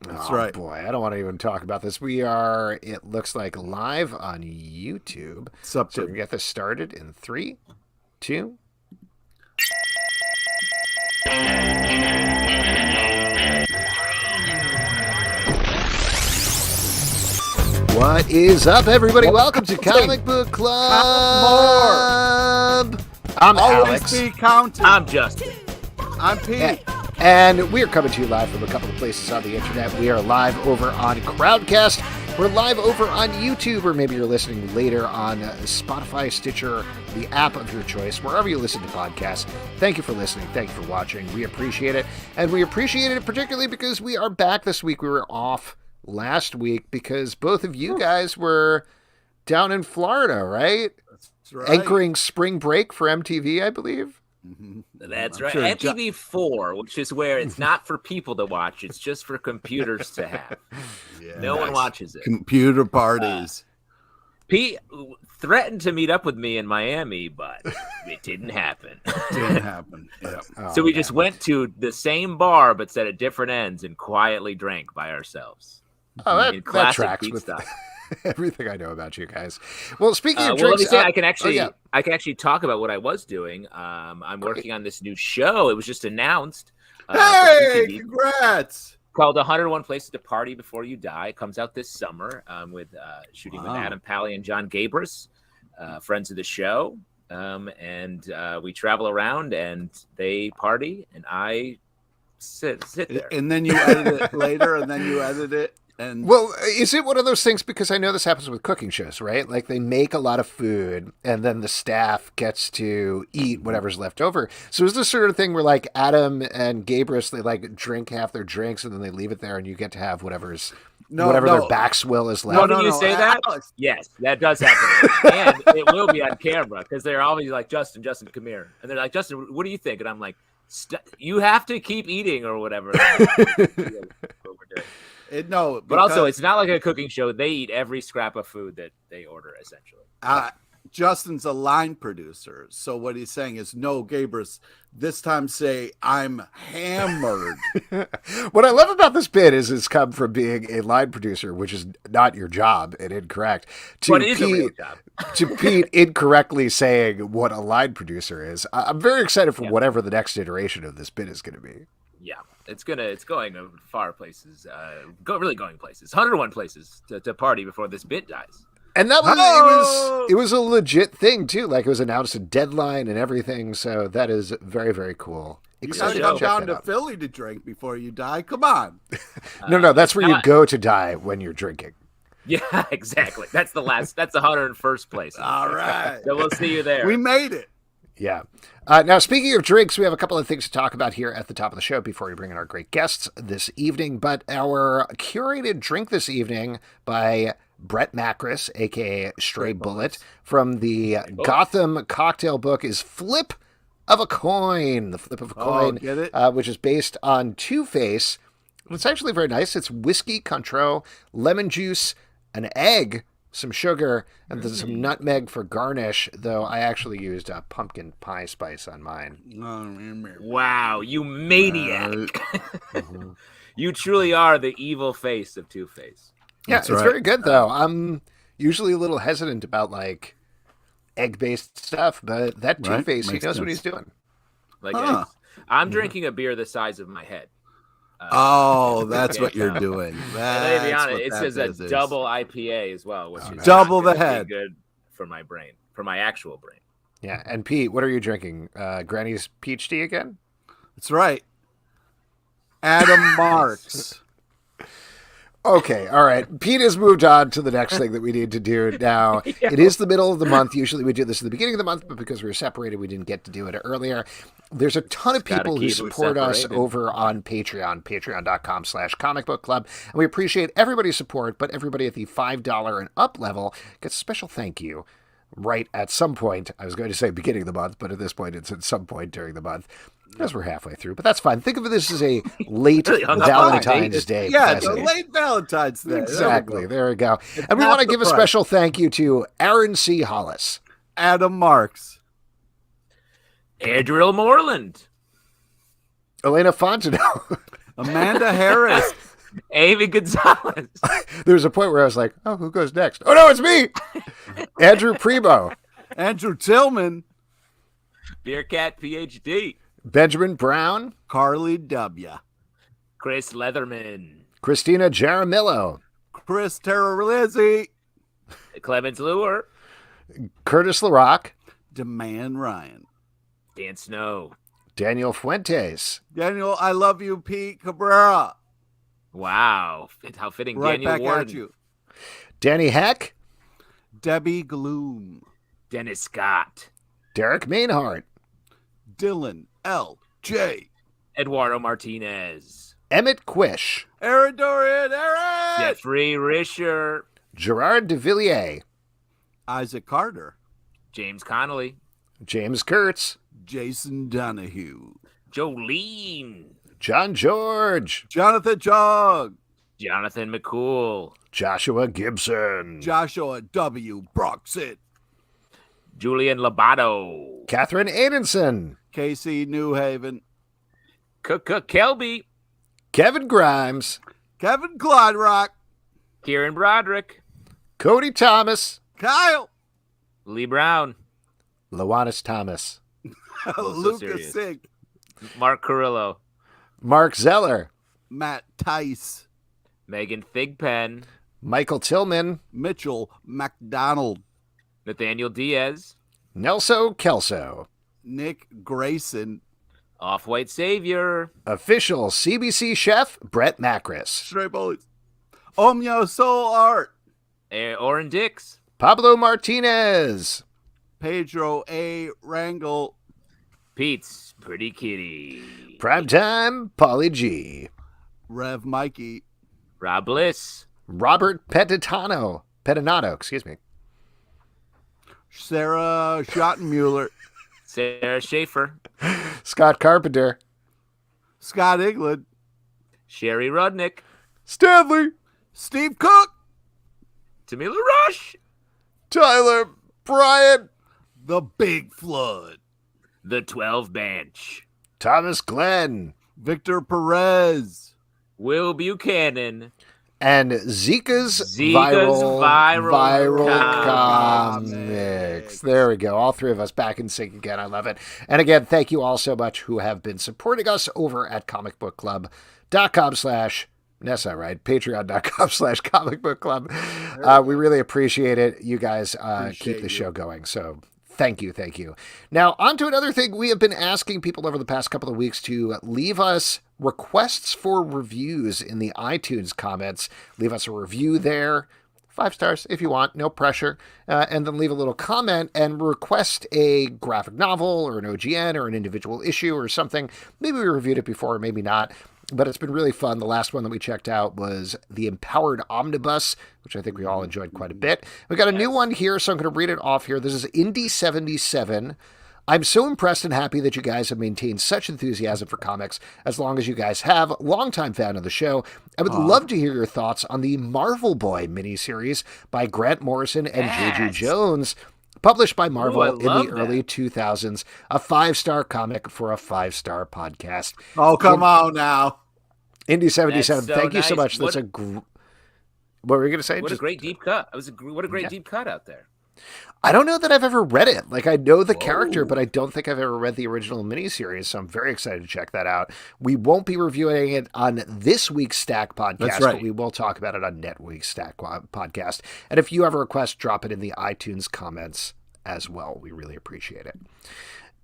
That's right. Boy, I don't want to even talk about this. We are, it looks like, live on YouTube. So we're going to get this started in 3, 2. What is up, everybody? Welcome to Comic Book Club. I'm Alex. Be counting. I'm Justin. I'm Pete. And we are coming to you live from a couple of places on the internet. We are live over on Crowdcast. We're live over on YouTube, or maybe you're listening later on Spotify, Stitcher, the app of your choice, wherever you listen to podcasts. Thank you for listening. Thank you for watching. We appreciate it. And we appreciate it particularly because we are back this week. We were off last week because both of you guys were down in Florida, right? That's right. Anchoring spring break for MTV, I believe. Mm-hmm. That's I'm right. sure MTV4, which is where it's not for people to watch; it's just for computers to have. Yeah, no one watches it. Computer parties. Pete threatened to meet up with me in Miami, but it didn't happen. Didn't happen. Yeah. So we just went to the same bar, but sat at different ends and quietly drank by ourselves. Oh, In that classic tracks Pete with style. everything I know about you guys. Well, speaking of Well, drinks, let me say, I can actually, yeah. I can actually talk about what I was doing. I'm working on this new show. It was just announced. Hey, for CTV, congrats! called 101 Places to Party Before You Die. It comes out this summer with shooting with Wow. Adam Pally and John Gabris, friends of the show. And we travel around and they party, and I sit there. And then you edit it later, and then you edit it. And Well, is it one of those things, because I know this happens with cooking shows, right? Like they make a lot of food and then the staff gets to eat whatever's left over. So is this sort of thing where like Adam and Gabris, they like drink half their drinks and then they leave it there and you get to have whatever their backswill is left? When you say that, Alex. yes, that does happen. And it will be on camera because they're always like, Justin, come here. And they're like, Justin, what do you think? And I'm like, you have to keep eating or whatever. But also, it's not like a cooking show. They eat every scrap of food that they order, essentially. Justin's a line producer, so what he's saying is, no, Gabris, this time say, I'm hammered. What I love about this bit is it's come from being a line producer, which is not your job and incorrect, to But it is a real job. to Pete incorrectly saying what a line producer is. I'm very excited for whatever the next iteration of this bit is going to be. Yeah, it's going to far places, really going places, 101 places to party before this bit dies. And that it was a legit thing too. Like it was announced a deadline and everything. So that is very, very cool. You gotta come down to Philly to drink before you die. Come on. No, that's where you go to die when you're drinking. Yeah, exactly. That's the 101st place. All right. So we'll see you there. We made it. Yeah. Now, speaking of drinks, we have a couple of things to talk about here at the top of the show before we bring in our great guests this evening. But our curated drink this evening by Brett Macris, a.k.a. Stray Bullet, from the Gotham cocktail book is Flip of a Coin. The Flip of a Coin, get it? Which is based on Two-Face. It's actually very nice. It's whiskey, Cointreau, lemon juice, an egg, some sugar, and then some nutmeg for garnish, though I actually used pumpkin pie spice on mine. Wow, you maniac. You truly are the evil face of Two-Face. Yeah, That's it's right. very good, though. I'm usually a little hesitant about, like, egg-based stuff, but that Two-Face, he Makes knows what sense. he's doing. I'm drinking a beer the size of my head. That's what you're doing. Let me be honest, it says a double IPA as well, which is double not the gonna be head. good for my brain, for my actual brain. Yeah, and Pete, what are you drinking? Granny's peach tea again? That's right. Adam Marks. Okay, all right. Pete has moved on to the next thing that we need to do now. It is the middle of the month. Usually we do this at the beginning of the month, but because we were separated, we didn't get to do it earlier. There's a ton of people who support us over on Patreon, patreon.com/Comic Book Club. And we appreciate everybody's support, but everybody at the $5 and up level gets a special thank you right at some point. I was going to say beginning of the month, but at this point it's at some point during the month. Because we're halfway through, but that's fine. Think of this as a late Valentine's Day Yeah, present. it's a late Valentine's Day. Exactly. There we go. And we want to give a special thank you to Aaron C. Hollis, Adam Marks, Adriel Moreland, Elena Fontenot, Amanda Harris, Amy Gonzalez. There was a point where I was like, oh, who goes next? Oh, no, it's me. Andrew Primo. Andrew Tillman. Beercat PhD. Benjamin Brown. Carly W. Chris Leatherman. Christina Jaramillo. Chris Terralizzi. Clemens Lure. Curtis LaRock. Demand Ryan. Dan Snow. Daniel Fuentes. Daniel, I love you, Pete Cabrera. Wow. How fitting. Right Daniel back Warden. at you. Danny Heck. Debbie Gloom. Dennis Scott. Derek Mainhart. Dylan L.J. Eduardo Martinez. Emmett Quish. Aaron Dorian. Aaron! Jeffrey Risher. Gerard DeVilliers. Isaac Carter. James Connolly. James Kurtz. Jason Donahue. Jolene. John George. Jonathan Jog. Jonathan McCool. Joshua Gibson. Joshua W. Broxit. Julian Labato. Catherine Adenson. Casey Newhaven. Cook Kelby. Kevin Grimes. Kevin Clyderock. Kieran Broderick. Cody Thomas. Kyle. Lee Brown. Loanis Thomas. Lucas serious. Sink. Mark Carrillo. Mark Zeller. Matt Tice. Megan Thigpen. Michael Tillman. Mitchell McDonald. Nathaniel Diaz. Nelso Kelso. Nick Grayson. Off-White Savior. Official CBC chef Brett Macris. Stray Bullies. Omyo Soul Art. Oren Dix. Pablo Martinez. Pedro A. Rangel. Pete's Pretty Kitty. Primetime Polly G. Rev Mikey. Rob Bliss. Robert Petinato, excuse me. Sarah Schottenmuller. Sarah Schaefer. Scott Carpenter. Scott England. Sherry Rudnick. Stanley. Steve Cook. Tamila Rush. Tyler Bryant. The Big Flood. The 12 Bench. Thomas Glenn. Victor Perez. Will Buchanan. And Zika's Viral Comics. There we go. All three of us back in sync again. I love it. And again, thank you all so much who have been supporting us over at comicbookclub.com/Nessa, right? Patreon.com/comicbookclub. We really appreciate it. You guys keep the show going. So thank you. Thank you. Now, on to another thing. We have been asking people over the past couple of weeks to leave us requests for reviews in the iTunes comments. Leave us a review there. 5 stars if you want, no pressure. And then leave a little comment and request a graphic novel or an OGN or an individual issue or something. Maybe we reviewed it before, maybe not. But it's been really fun. The last one that we checked out was The Empowered Omnibus, which I think we all enjoyed quite a bit. We got a new one here, so I'm going to read it off here. This is Indy77. I'm so impressed and happy that you guys have maintained such enthusiasm for comics as long as you guys have. Longtime fan of the show. I would love to hear your thoughts on the Marvel Boy miniseries by Grant Morrison and Juju Jones, published by Marvel in the early 2000s. A 5-star comic for a 5-star podcast. Oh, come on now. Indy77, thank you so nice. much. That's what were you going to say? What a great deep cut. What a great deep cut out there. I don't know that I've ever read it. Like, I know the character, but I don't think I've ever read the original miniseries, so I'm very excited to check that out. We won't be reviewing it on this week's Stack podcast, but we will talk about it on next week's Stack podcast. And if you have a request, drop it in the iTunes comments as well. We really appreciate it.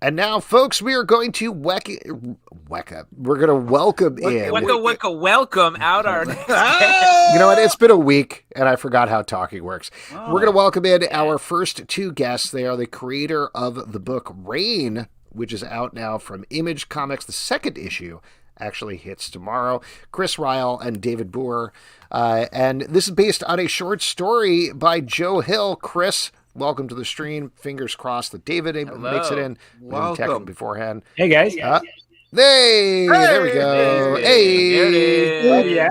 And now, folks, we are going to we're going to welcome in. Welcome out our. You know what? It's been a week, and I forgot how talking works. We're going to welcome in our first 2 guests. They are the creator of the book Rain, which is out now from Image Comics. The 2nd issue actually hits tomorrow. Chris Ryall and David Booher. And this is based on a short story by Joe Hill. Chris, welcome to the stream. Fingers crossed that David makes it in. Welcome. Beforehand. Hey, guys. Hey, there we go. Hey. There it is. Oh, yeah.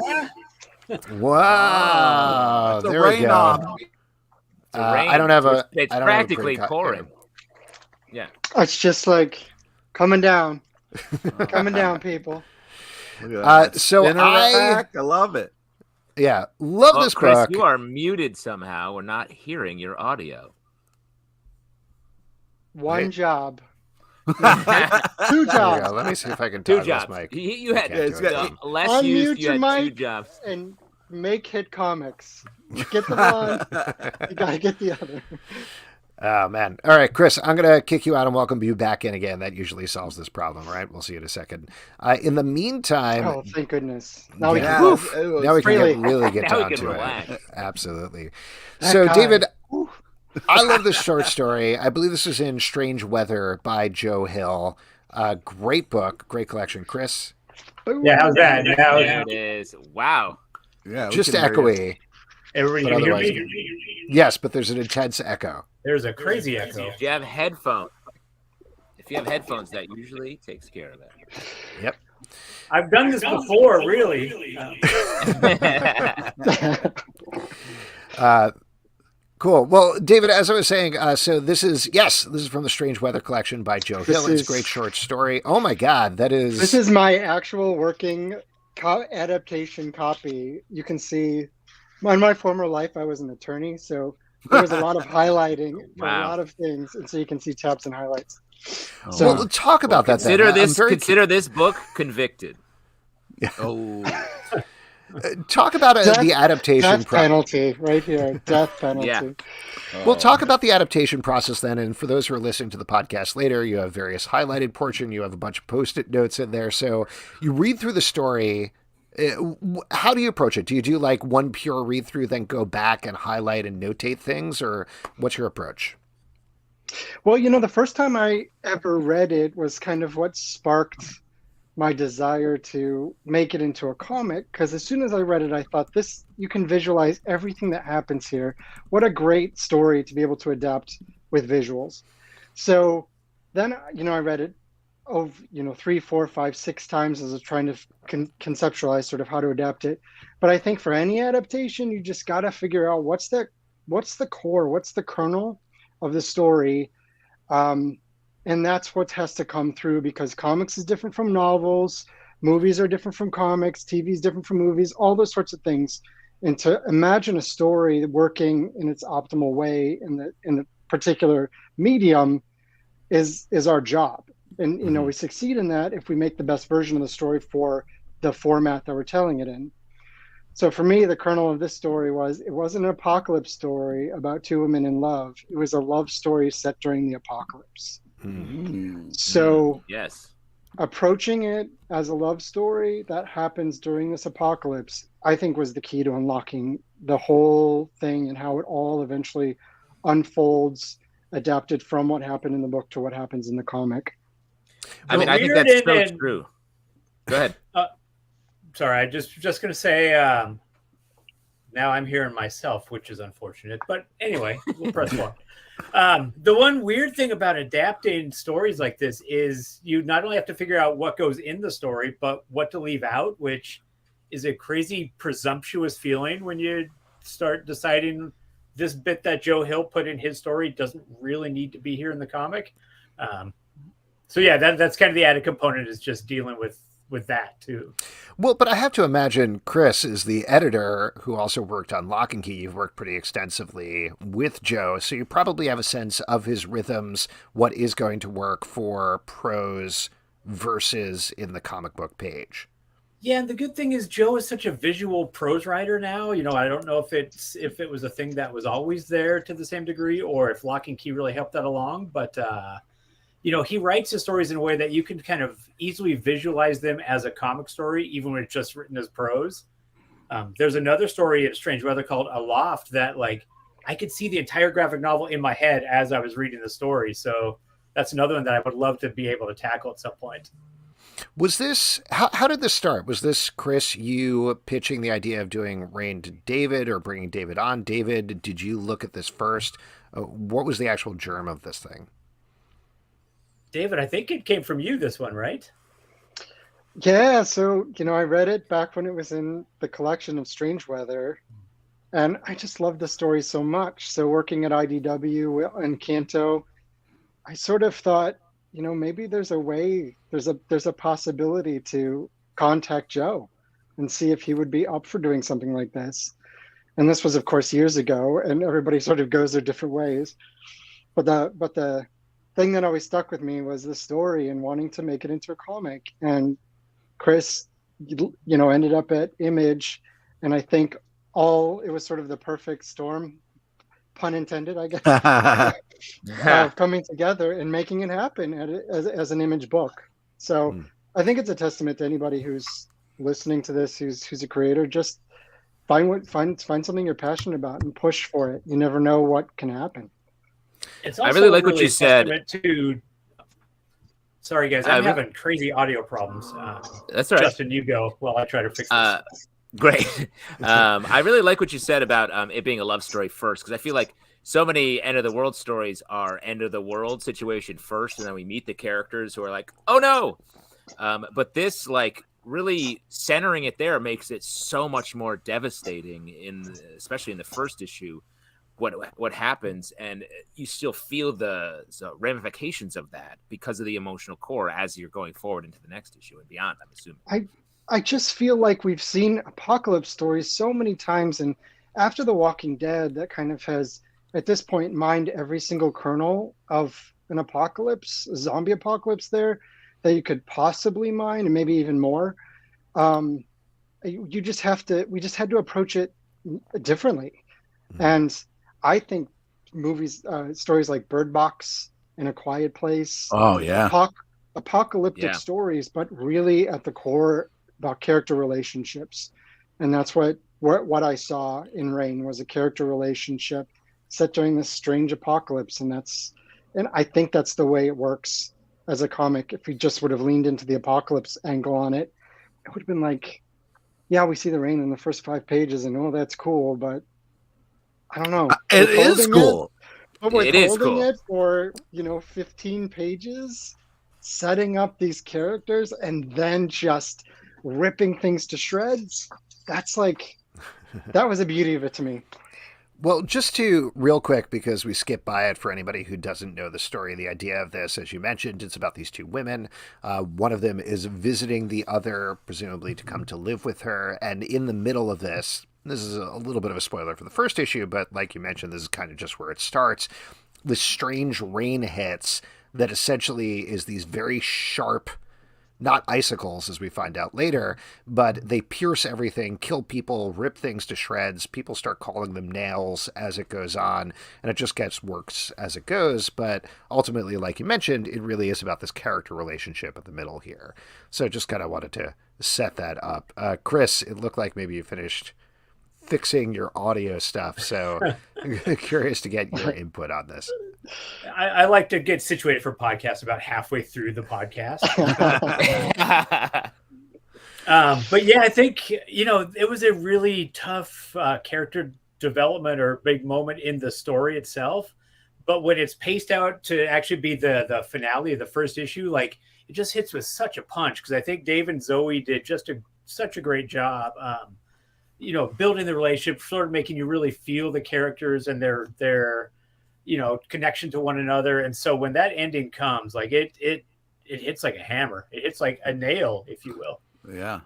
Wow. It's a There we rain go. off. I don't have a. It's I don't have a practically great pouring. Yeah. It's just like coming down. Coming down, people. Look at that. So Spinner rack. I love it. Yeah, love Well, this Chris, book. you are muted somehow. We're not hearing your audio. One job. Two There you jobs. go. Let me see if I can Two toggle this jobs. mic. You had Can't do it. less used. Unmute You your had two mic jobs. and make hit comics. Get them on. You gotta get the other. Oh, man. All right, Chris, I'm going to kick you out and welcome you back in again. That usually solves this problem, right? We'll see you in a second. In the meantime... Oh, thank goodness. Now we Yeah. can, now we can freely. really get Now we down can to relax. it. Absolutely. That So, guy. David, Ooh. I love this short story. I believe this is in Strange Weather by Joe Hill. Great book, great collection. Chris? Boom. Yeah, how's that? Now, There it is. Wow. Yeah, we Just can hear you. echoey. everybody But can hear otherwise- me? Yes, but there's an intense echo. There's a crazy echo. If you have headphones, that usually takes care of it. Yep. I've done this before, really. Cool. Well, David, as I was saying, so this is from the Strange Weather collection by Joe Hill. It's a great short story. Oh my God, This is my actual working adaptation copy. You can see, in my former life, I was an attorney, so there was a lot of highlighting for a lot of things, and so you can see tabs and highlights. So well, talk about that. Consider then. consider this book convicted. Oh, Talk about the adaptation death penalty right here. Death penalty. Yeah. Well, talk about the adaptation process then. And for those who are listening to the podcast later, you have various highlighted portion. You have a bunch of Post-it notes in there. So you read through the story. How do you approach it? Do you do like one pure read through, then go back and highlight and notate things, or what's your approach? Well, the first time I ever read it was kind of what sparked my desire to make it into a comic, because as soon as I read it, I thought, you can visualize everything that happens here. What a great story to be able to adapt with visuals. So then, I read it over, 3, 4, 5, 6 times as I was trying to conceptualize sort of how to adapt it. But I think for any adaptation, you just got to figure out what's the core, what's the kernel of the story. And that's what has to come through, because comics is different from novels, movies are different from comics, TV is different from movies, all those sorts of things. And to imagine a story working in its optimal way in the particular medium is our job. And we succeed in that if we make the best version of the story for the format that we're telling it in. So for me, the kernel of this story it wasn't an apocalypse story about two women in love. It was a love story set during the apocalypse. So Yes. approaching it as a love story that happens during this apocalypse, I think, was the key to unlocking the whole thing and how it all eventually unfolds, adapted from what happened in the book to what happens in the comic. I mean, I think Weird that's so and- true. Go ahead. Sorry, I just going to say, now I'm hearing myself, which is unfortunate. But anyway, we'll press one. The one weird thing about adapting stories like this is you not only have to figure out what goes in the story, but what to leave out, which is a crazy presumptuous feeling when you start deciding this bit that Joe Hill put in his story doesn't really need to be here in the comic. So yeah, that's kind of the added component, is just dealing with that too. Well, but I have to imagine Chris is the editor who also worked on Lock and Key. You've worked pretty extensively with Joe, so you probably have a sense of his rhythms, what is going to work for prose versus in the comic book page. Yeah, and the good thing is Joe is such a visual prose writer now. I don't know if it was a thing that was always there to the same degree, or if Lock and Key really helped that along. But he writes his stories in a way that you can kind of easily visualize them as a comic story, even when it's just written as prose. There's another story in Strange Weather called Aloft that, like, I could see the entire graphic novel in my head as I was reading the story. So that's another one that I would love to be able to tackle at some point. Was this, how did this start? Was this, Chris, you pitching the idea of doing Rain to David or bringing David on? David, did you look at this first? What was the actual germ of this thing? David, I think it came from you, this one, right? Yeah, so, I read it back when it was in the collection of Strange Weather, and I just loved the story so much. So working at IDW and Canto, I sort of thought, maybe there's a way, there's a possibility to contact Joe and see if he would be up for doing something like this. And this was, of course, years ago, and everybody sort of goes their different ways. But the thing that always stuck with me was the story and wanting to make it into a comic. And Chris, ended up at Image, and I think it was sort of the perfect storm, pun intended, I guess, of coming together and making it happen as an Image book. So I think it's a testament to anybody who's listening to this, who's a creator. Just find something you're passionate about and push for it. You never know what can happen. It's also I really like what you said. Sorry, guys, I'm having crazy audio problems. That's all right. Justin, you go while I try to fix this. Great. I really like what you said about it being a love story first, because I feel like so many end of the world stories are end of the world situation first, and then we meet the characters who are like, oh no. But this, like, really centering it there makes it so much more devastating, especially in the first issue. What happens, and you still feel the ramifications of that because of the emotional core as you're going forward into the next issue and beyond, I'm assuming. I just feel like we've seen apocalypse stories so many times, and after The Walking Dead, that kind of has, at this point, mined every single kernel of an apocalypse, a zombie apocalypse there, that you could possibly mine, and maybe even more. We just had to approach it differently. And I think stories like Bird Box and A Quiet Place. Oh, yeah. Apocalyptic stories, but really at the core about character relationships. And that's what I saw in Reign was a character relationship set during this strange apocalypse. And I think that's the way it works as a comic. If we just would have leaned into the apocalypse angle on it, it would have been like, yeah, we see the rain in the first 5 pages and that's cool, but I don't know. It is cool. It is cool. It for 15 pages, setting up these characters and then just ripping things to shreds. That was the beauty of it to me. Well, just to real quick, because we skip by it for anybody who doesn't know the story, the idea of this, as you mentioned, it's about these 2 women. One of them is visiting the other, presumably to come to live with her. And in the middle of this is a little bit of a spoiler for the first issue, but like you mentioned, this is kind of just where it starts. This strange rain hits that essentially is these very sharp, not icicles, as we find out later, but they pierce everything, kill people, rip things to shreds. People start calling them nails as it goes on, and it just gets worse as it goes. But ultimately, like you mentioned, it really is about this character relationship in the middle here. So just kind of wanted to set that up. Chris, it looked like maybe you finished fixing your audio stuff, so curious to get your input on this. I like to get situated for podcasts about halfway through the podcast. But yeah, I think, it was a really tough character development or big moment in the story itself. But when it's paced out to actually be the finale of the first issue, like, it just hits with such a punch, because I think Dave and Zoe did such a great job. Building the relationship, sort of making you really feel the characters and their connection to one another. And so when that ending comes, like it hits like a hammer. It hits like a nail, if you will. Yeah.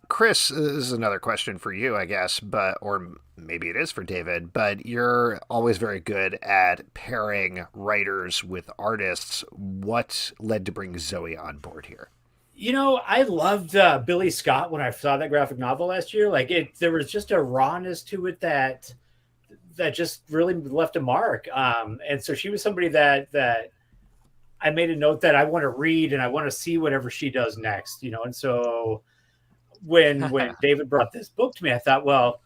Chris, this is another question for you, I guess, or maybe it is for David, but you're always very good at pairing writers with artists. What led to bring Zoe on board here? I loved Billy Scott when I saw that graphic novel last year. Like, there was just a rawness to it that just really left a mark. And so she was somebody that I made a note that I want to read and I want to see whatever she does next. And so when David brought this book to me, I thought, well,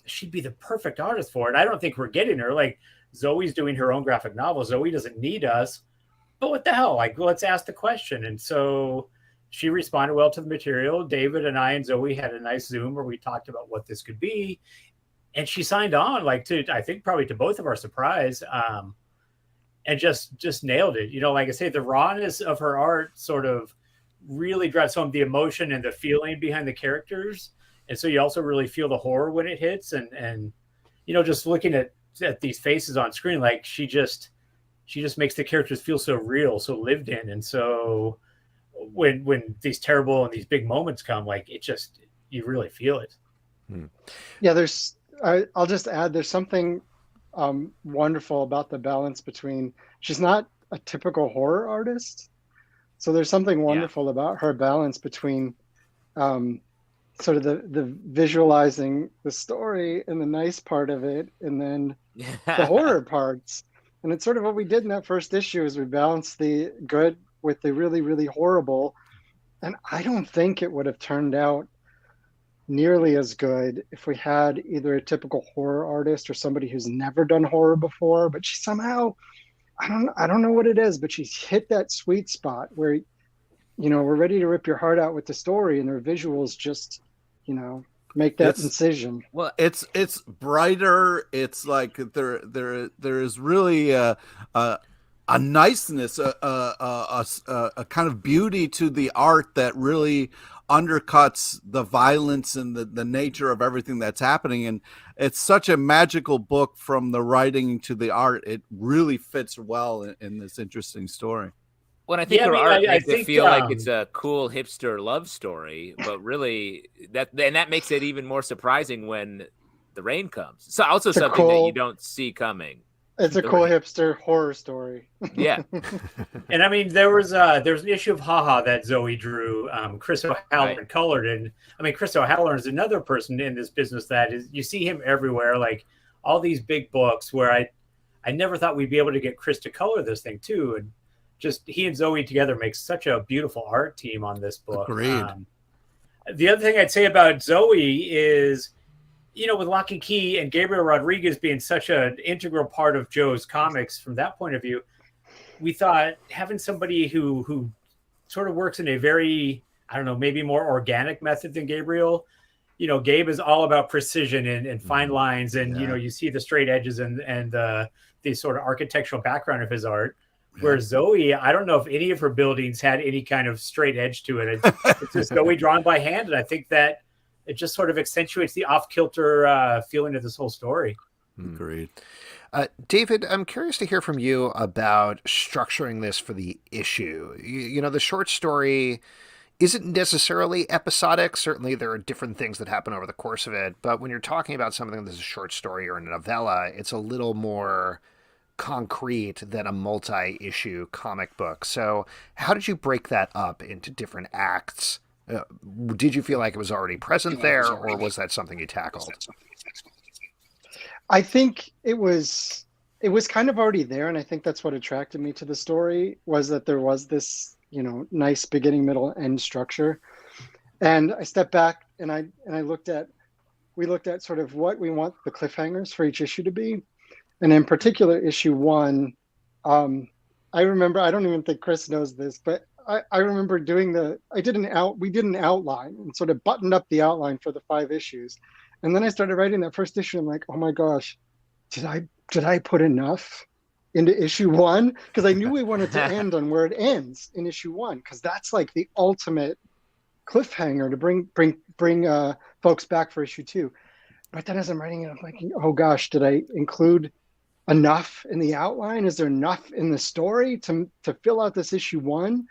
she'd be the perfect artist for it. I don't think we're getting her. Like, Zoe's doing her own graphic novel. Zoe doesn't need us. But what the hell? Like, let's ask the question. And so she responded well to the material. David and I and Zoe had a nice Zoom where we talked about what this could be. And she signed on, I think probably to both of our surprise, and just nailed it. Like I say, the rawness of her art sort of really drives home the emotion and the feeling behind the characters. And so you also really feel the horror when it hits. And just looking at these faces on screen, like she just makes the characters feel so real, so lived in. And so when these terrible and these big moments come, like it just, you really feel it. Yeah, I'll just add, there's something wonderful about the balance between, she's not a typical horror artist, so there's something wonderful about her balance between sort of the visualizing the story and the nice part of it, and then the horror parts. And it's sort of what we did in that first issue, is we balanced the good with the really, really horrible. And I don't think it would have turned out nearly as good if we had either a typical horror artist or somebody who's never done horror before. But she somehow, I don't know what it is, but she's hit that sweet spot where, we're ready to rip your heart out with the story, and her visuals just, make that incision. Well, it's brighter. It's like there is really a niceness, a kind of beauty to the art that really undercuts the violence and the nature of everything that's happening. And it's such a magical book, from the writing to the art. It really fits well in this interesting story. Well, I think her art makes it feel like it's a cool hipster love story, but really that makes it even more surprising when the rain comes. So also something that you don't see coming. It's a cool hipster horror story. Yeah. And I mean, there was an issue of Haha that Zoe drew, Chris O'Halloran colored. And I mean, Chris O'Halloran is another person in this business that is, you see him everywhere, like all these big books, where I never thought we'd be able to get Chris to color this thing too. And just he and Zoe together make such a beautiful art team on this book. Agreed. The other thing I'd say about Zoe is, with Lock and Key and Gabriel Rodriguez being such an integral part of Joe's comics from that point of view, we thought having somebody who sort of works in a very, I don't know, maybe more organic method than Gabriel. Gabe is all about precision and fine lines, and you see the straight edges and the sort of architectural background of his art. Whereas Zoe, I don't know if any of her buildings had any kind of straight edge to it. It's just Zoe drawn by hand, and I think that it just sort of accentuates the off-kilter feeling of this whole story. Agreed. David, I'm curious to hear from you about structuring this for the issue. The short story isn't necessarily episodic. Certainly there are different things that happen over the course of it. But when you're talking about something that's a short story or a novella, it's a little more concrete than a multi-issue comic book. So how did you break that up into different acts? Did you feel like it was already present there, or was that something you tackled? I think it was kind of already there, and I think that's what attracted me to the story, was that there was this, nice beginning, middle, end structure. And I stepped back and we looked at sort of what we want the cliffhangers for each issue to be. And in particular, issue 1, I remember, I don't even think Chris knows this, but I remember we did an outline and sort of buttoned up the outline for the 5 issues. And then I started writing that first issue. I'm like, oh my gosh, did I put enough into issue 1? Because I knew we wanted to end on where it ends in issue 1, because that's like the ultimate cliffhanger to bring folks back for issue 2. But then as I'm writing it, I'm thinking, oh gosh, did I include enough in the outline? Is there enough in the story to fill out this issue 1?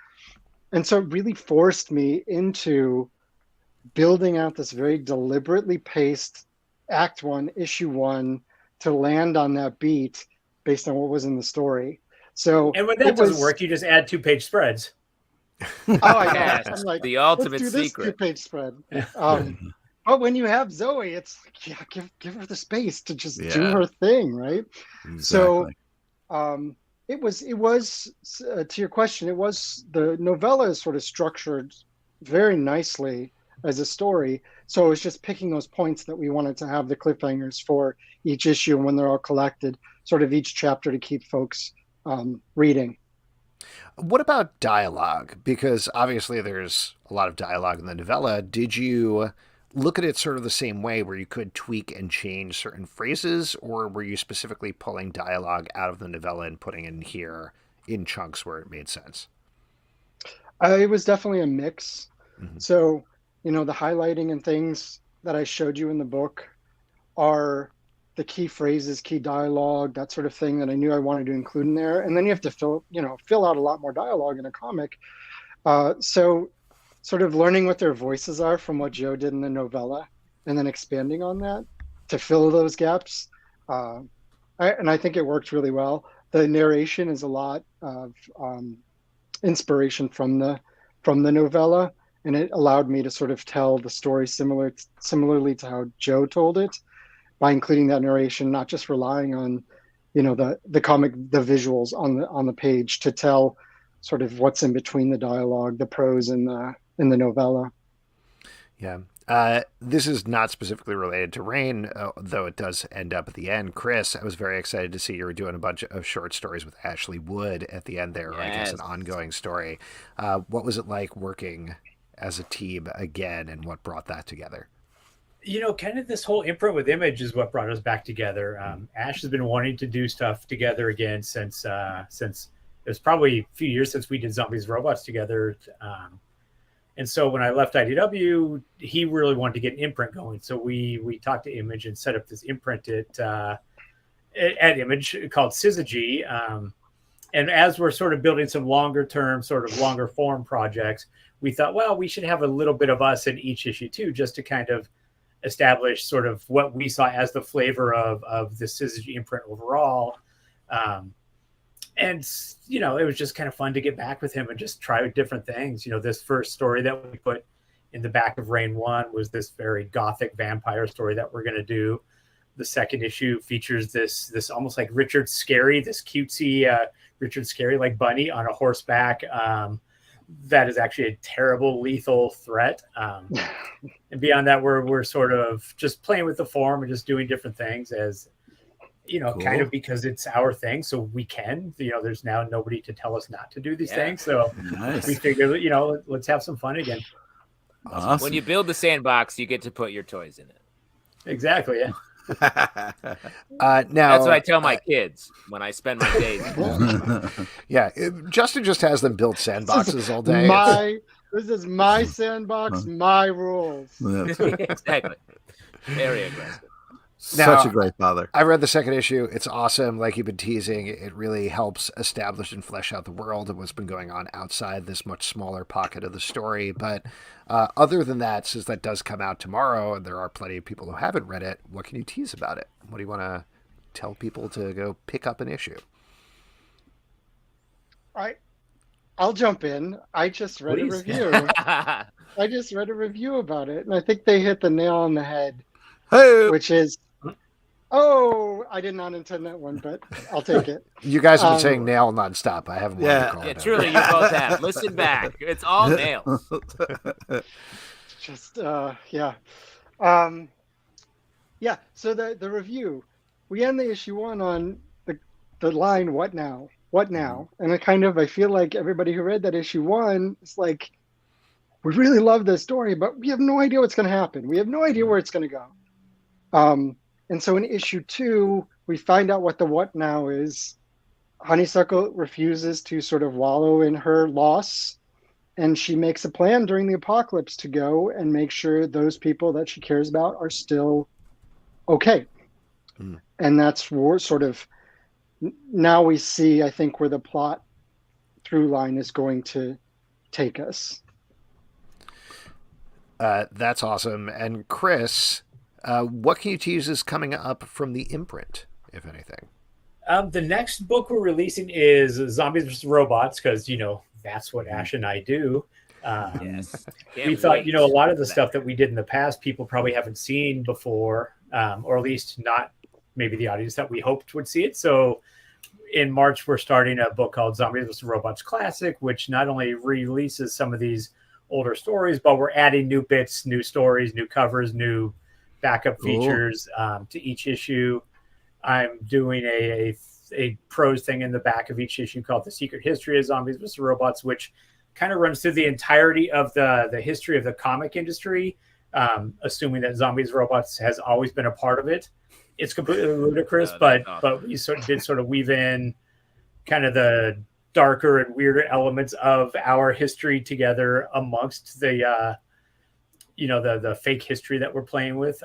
And so it really forced me into building out this very deliberately paced act 1, issue 1, to land on that beat based on what was in the story. So, and when that doesn't work, you just add 2-page spreads. Oh, I know. I'm like, the ultimate let's do secret. This 2-page spread. But when you have Zoe, it's like, yeah, give her the space to just do her thing, right? Exactly. So, it was to your question, it was, the novella is sort of structured very nicely as a story. So it was just picking those points that we wanted to have the cliffhangers for each issue, and when they're all collected, sort of each chapter, to keep folks reading. What about dialogue? Because obviously there's a lot of dialogue in the novella. Did you look at it sort of the same way, where you could tweak and change certain phrases, or were you specifically pulling dialogue out of the novella and putting in here in chunks where it made sense? It was definitely a mix. Mm-hmm. So, the highlighting and things that I showed you in the book are the key phrases, key dialogue, that sort of thing that I knew I wanted to include in there. And then you have to fill out a lot more dialogue in a comic. So sort of learning what their voices are from what Joe did in the novella, and then expanding on that to fill those gaps. And I think it worked really well. The narration is a lot of inspiration from the novella, and it allowed me to sort of tell the story similarly to how Joe told it, by including that narration, not just relying on, the comic, the visuals on the page to tell sort of what's in between the dialogue, the prose in the novella. Yeah. This is not specifically related to Rain, though it does end up at the end. Chris, I was very excited to see you were doing a bunch of short stories with Ashley Wood at the end there, or I guess an ongoing story. What was it like working as a team again, and what brought that together? Kind of this whole imprint with Image is what brought us back together. Ash has been wanting to do stuff together again since it was probably a few years since we did Zombies Robots together. And so when I left IDW, he really wanted to get an imprint going. So we talked to Image and set up this imprint at Image called Syzygy. And as we're sort of building some longer term, sort of longer form projects, we thought, well, we should have a little bit of us in each issue too, just to kind of establish sort of what we saw as the flavor of the Syzygy imprint overall. And, it was just kind of fun to get back with him and just try different things. This first story that we put in the back of Rain 1 was this very gothic vampire story that we're going to do. The second issue features this almost like Richard Scarry, this cutesy Richard Scarry like bunny on a horseback. That is actually a terrible, lethal threat. And beyond that, we're sort of just playing with the form and just doing different things as, cool. Kind of because it's our thing. So we can, there's now nobody to tell us not to do these things. So nice. We figured, let's have some fun again. Awesome. When you build the sandbox, you get to put your toys in it. Exactly. Yeah. Now that's what I tell my kids when I spend my days. Yeah, Justin just has them build sandboxes all day. This is my sandbox, my rules. Exactly. Very aggressive. Now, such a great father. I read the second issue. It's awesome. Like you've been teasing, it really helps establish and flesh out the world and what's been going on outside this much smaller pocket of the story. But other than that, since that does come out tomorrow, and there are plenty of people who haven't read it, what can you tease about it? What do you want to tell people to go pick up an issue? I'll jump in. I just read a review. I just read a review about it, and I think they hit the nail on the head. Hey, which is, I did not intend that one, but I'll take it. You guys have been saying nail nonstop. I haven't wanted to call it. Truly, you both have. Listen back. It's all nails. Just, yeah. Yeah, so the review, we end the issue 1 on the line, what now? What now? And I feel like everybody who read that issue 1 is like, we really love this story, but we have no idea what's going to happen. We have no idea where it's going to go. And so in issue 2, we find out what the what now is. Honeysuckle refuses to sort of wallow in her loss, and she makes a plan during the apocalypse to go and make sure those people that she cares about are still okay. And that's sort of, now we see, I think, where the plot through line is going to take us. That's awesome. And Chris, what can you tease is coming up from the imprint, if anything? The next book we're releasing is Zombies vs. Robots, because, that's what Ash and I do. Yes. We thought, a lot of the stuff that we did in the past, people probably haven't seen before, or at least not maybe the audience that we hoped would see it. So in March, we're starting a book called Zombies vs. Robots Classic, which not only releases some of these older stories, but we're adding new bits, new stories, new covers, new backup features to each issue. I'm doing a prose thing in the back of each issue called The Secret History of Zombies vs. Robots, which kind of runs through the entirety of the history of the comic industry, assuming that Zombies Robots has always been a part of it. It's completely ludicrous, but we sort of weave in kind of the darker and weirder elements of our history together amongst the the fake history that we're playing with.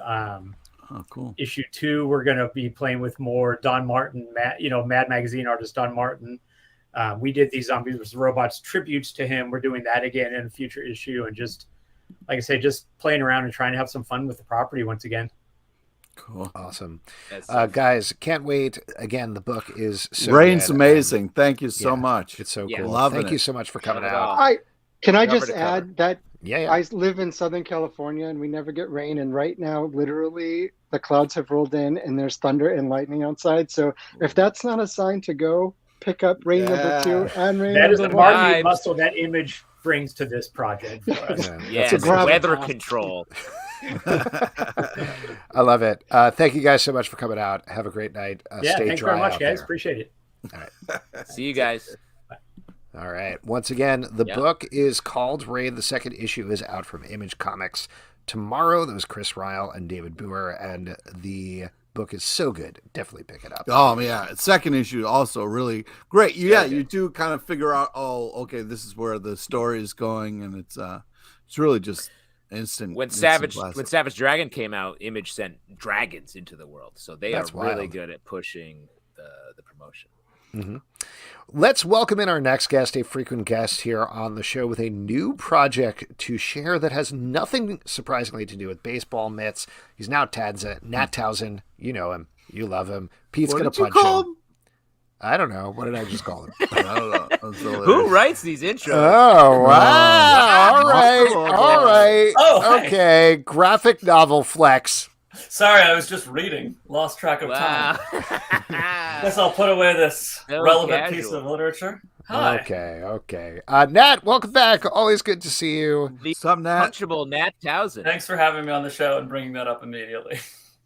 Cool. Issue 2, we're going to be playing with more Don Martin, Mad Magazine artist Don Martin, We did these Zombies vs. Robots tributes to him. We're doing that again in a future issue, and just like I say, just playing around and trying to have some fun with the property once again. Cool. Awesome. That's Guys, can't wait. Again, the book is so Rain's good. amazing. Thank you so Yeah, much. It's so Yeah. cool. Loving Thank you it. so much for coming Not at out. all. Can I Cover just to cover. add that Yeah. I live in Southern California and we never get rain. And right now, literally, the clouds have rolled in and there's thunder and lightning outside. So if that's not a sign to go pick up Rain number 2 and Rain That is number the 1. marketing Vibes. muscle that Image brings to this project. For us. Yeah. Yes, a gravitas. weather control. I love it. Thank you guys so much for coming out. Have a great night. Yeah, Stay thanks dry very much, out guys. there. Appreciate it. See you guys. All right. Once again, the Yeah. book is called Raid. The second issue is out from Image Comics tomorrow. That was Chris Ryall and David Booher, and the book is so good. Definitely pick it up. Oh yeah, second issue also really great. Yeah, Very good. you do kind of figure out. Oh, okay, this is where the story is going, and it's really just instant. When instant Savage Dragon came out, Image sent dragons into the world, so they That's are really wild. good at pushing the promotion. Mm-hmm. Let's welcome in our next guest, a frequent guest here on the show with a new project to share that has nothing, surprisingly, to do with baseball mitts. He's now Nat Towsen. You know him. You love him. Pete's What going did to you punch call him. him? I don't know. What did I just call him? I don't know. That's hilarious. Who writes these intros? Oh, wow. All right. Oh, All right. Oh, hi. Okay. Graphic novel flex. Sorry, I was just reading. Lost track of time. Wow. Guess I'll put away this So relevant casual. piece of literature. Hi. Okay. Nat, welcome back. Always good to see you. The What's up, Nat? punchable Nat Towsen. Thanks for having me on the show and bringing that up immediately.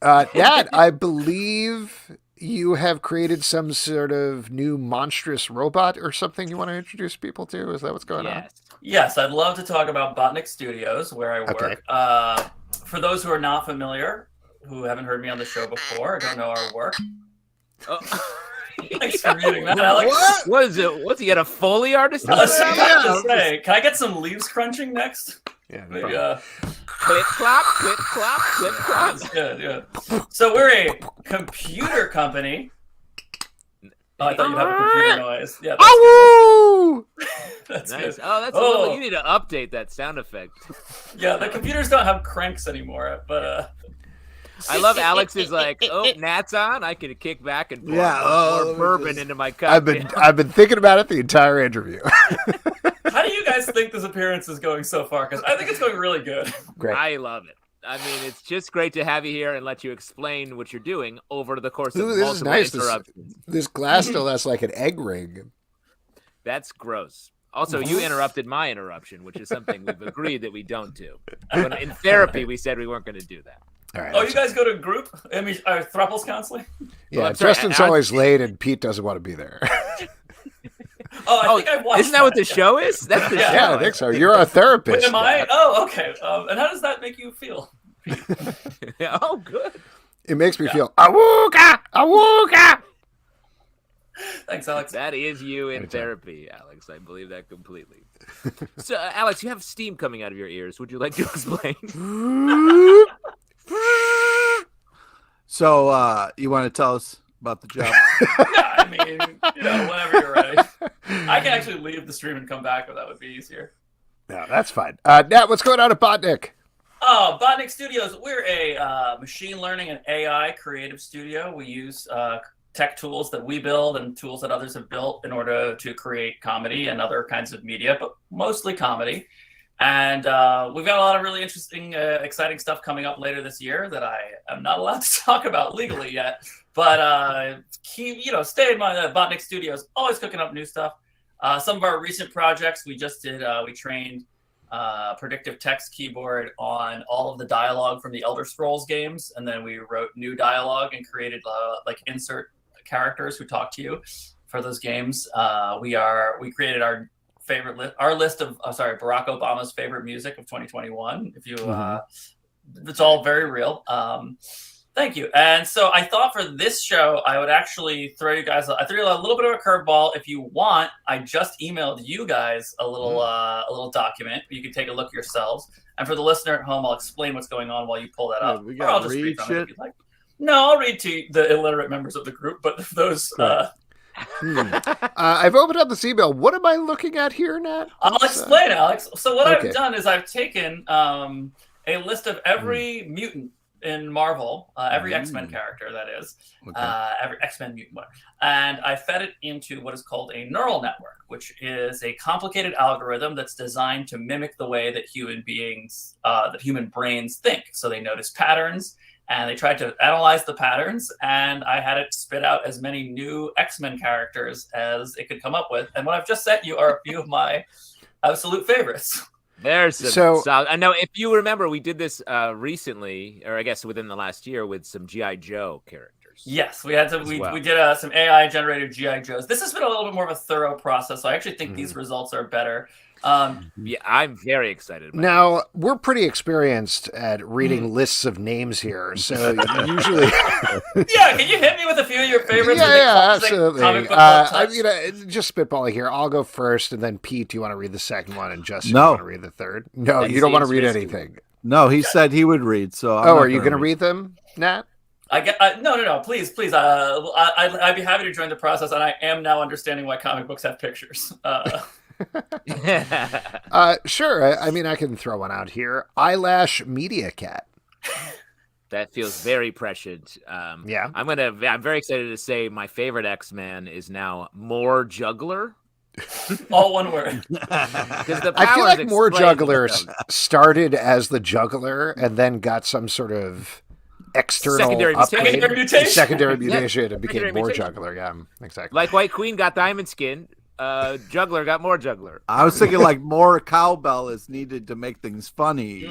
Nat, I believe you have created some sort of new monstrous robot or something you want to introduce people to. Is that what's going on? Yes. Yes, I'd love to talk about Botnik Studios, where I work. Okay. For those who are not familiar, who haven't heard me on the show before, or don't know our work, Oh. thanks for reading that, Alex. What is it? What's he got a Foley artist? I was over there? about to say, can I get some leaves crunching next? Yeah. no Maybe, problem. Clip clop, clip clop, clip clop. That's good, yeah. So we're a computer company. Oh, I thought you'd have a computer noise. Yeah, Awoo! that's Nice. good. Oh, that's a Oh. little. You need to update that sound effect. Yeah, the computers don't have cranks anymore, but I love Alex's like, oh, Nat's on. I can kick back and pour Yeah, more let me bourbon just- into my cup. I've been thinking about it the entire interview. how do you guys think this appearance is going so far? Because I think it's going really good. Great. I love it. I mean, it's just great to have you here and let you explain what you're doing over the course of Ooh, this is multiple nice. interruptions. This glass still has like an egg ring. That's gross. Also, you interrupted my interruption, which is something we've agreed that we don't do. When in therapy, we said we weren't going to do that. All right. Oh, you guys go to group? I mean, throuples counseling? Yeah, I'm sorry, Justin's I- always late and Pete doesn't want to be there. Oh, I think I've watched isn't that what the yeah. show is? That's the Yeah. show. Yeah, I think so. You're a Wait, therapist. am I? Nat. Oh, okay. And how does that make you feel? Oh, good. It makes me feel awooga, awooga. Thanks, Alex. That is you in Anytime. therapy, Alex. I believe that completely. So, Alex, you have steam coming out of your ears. Would you like to explain? So, you want to tell us about the job? Yeah, I mean, whenever you're ready. I can actually leave the stream and come back, but that would be easier. No, that's fine. Nat, what's going on at Botnik? Oh, Botnik Studios. We're a machine learning and AI creative studio. We use tech tools that we build and tools that others have built in order to create comedy and other kinds of media, but mostly comedy. And we've got a lot of really interesting, exciting stuff coming up later this year that I am not allowed to talk about legally yet. But stay in mind. Botnik Studios always cooking up new stuff. Some of our recent projects we just did. We trained predictive text keyboard on all of the dialogue from the Elder Scrolls games, and then we wrote new dialogue and created insert characters who talk to you for those games. We created our list of Barack Obama's favorite music of 2021. If you, it's all very real. Thank you. And so I thought for this show, I would actually throw you guys a little bit of a curveball. If you want, I just emailed you guys a little document. You can take a look yourselves. And for the listener at home, I'll explain what's going on while you pull that up. We Or I'll gotta just read read from it shit. if you'd like. No, I'll read to the illiterate members of the group, but those I've opened up this email. What am I looking at here, Nat? I'll explain, Alex. So what Okay. I've done is I've taken a list of every mutant in Marvel, every X-Men character, that is, every X-Men mutant, whatever, and I fed it into what is called a neural network, which is a complicated algorithm that's designed to mimic the way that human brains think. So they notice patterns, and they tried to analyze the patterns, and I had it spit out as many new X-Men characters as it could come up with. And what I've just sent you are a few of my absolute favorites. There's some I know if you remember, we did this recently, or I guess within the last year, with some G.I. Joe characters. Yes, we had to. We did some AI generated G.I. Joes. This has been a little bit more of a thorough process, so I actually think these results are better. Yeah, I'm very excited about Now, this. we're pretty experienced at reading lists of names here, so usually... Yeah, can you hit me with a few of your favorites? Yeah, absolutely. Comic book Just spitballing here. I'll go first, and then Pete, do you want to read the second one? And Justin, No. do you want to read the third? No, you don't want to read risky. anything. No, he said he would read. So I'm Oh, not are you going to read them, Nat? No, please. I'd be happy to join the process, and I am now understanding why comic books have pictures. Sure. I mean, I can throw one out here. Eyelash Media Cat. That feels very prescient. Yeah. I'm very excited to say my favorite X-Man is now More Juggler. All one word. I feel like More Juggler started as the Juggler and then got some sort of external Secondary mutation and became More Juggler. Yeah, exactly. Like White Queen got Diamond Skin, Juggler got More Juggler. I was thinking like more cowbell is needed to make things funny.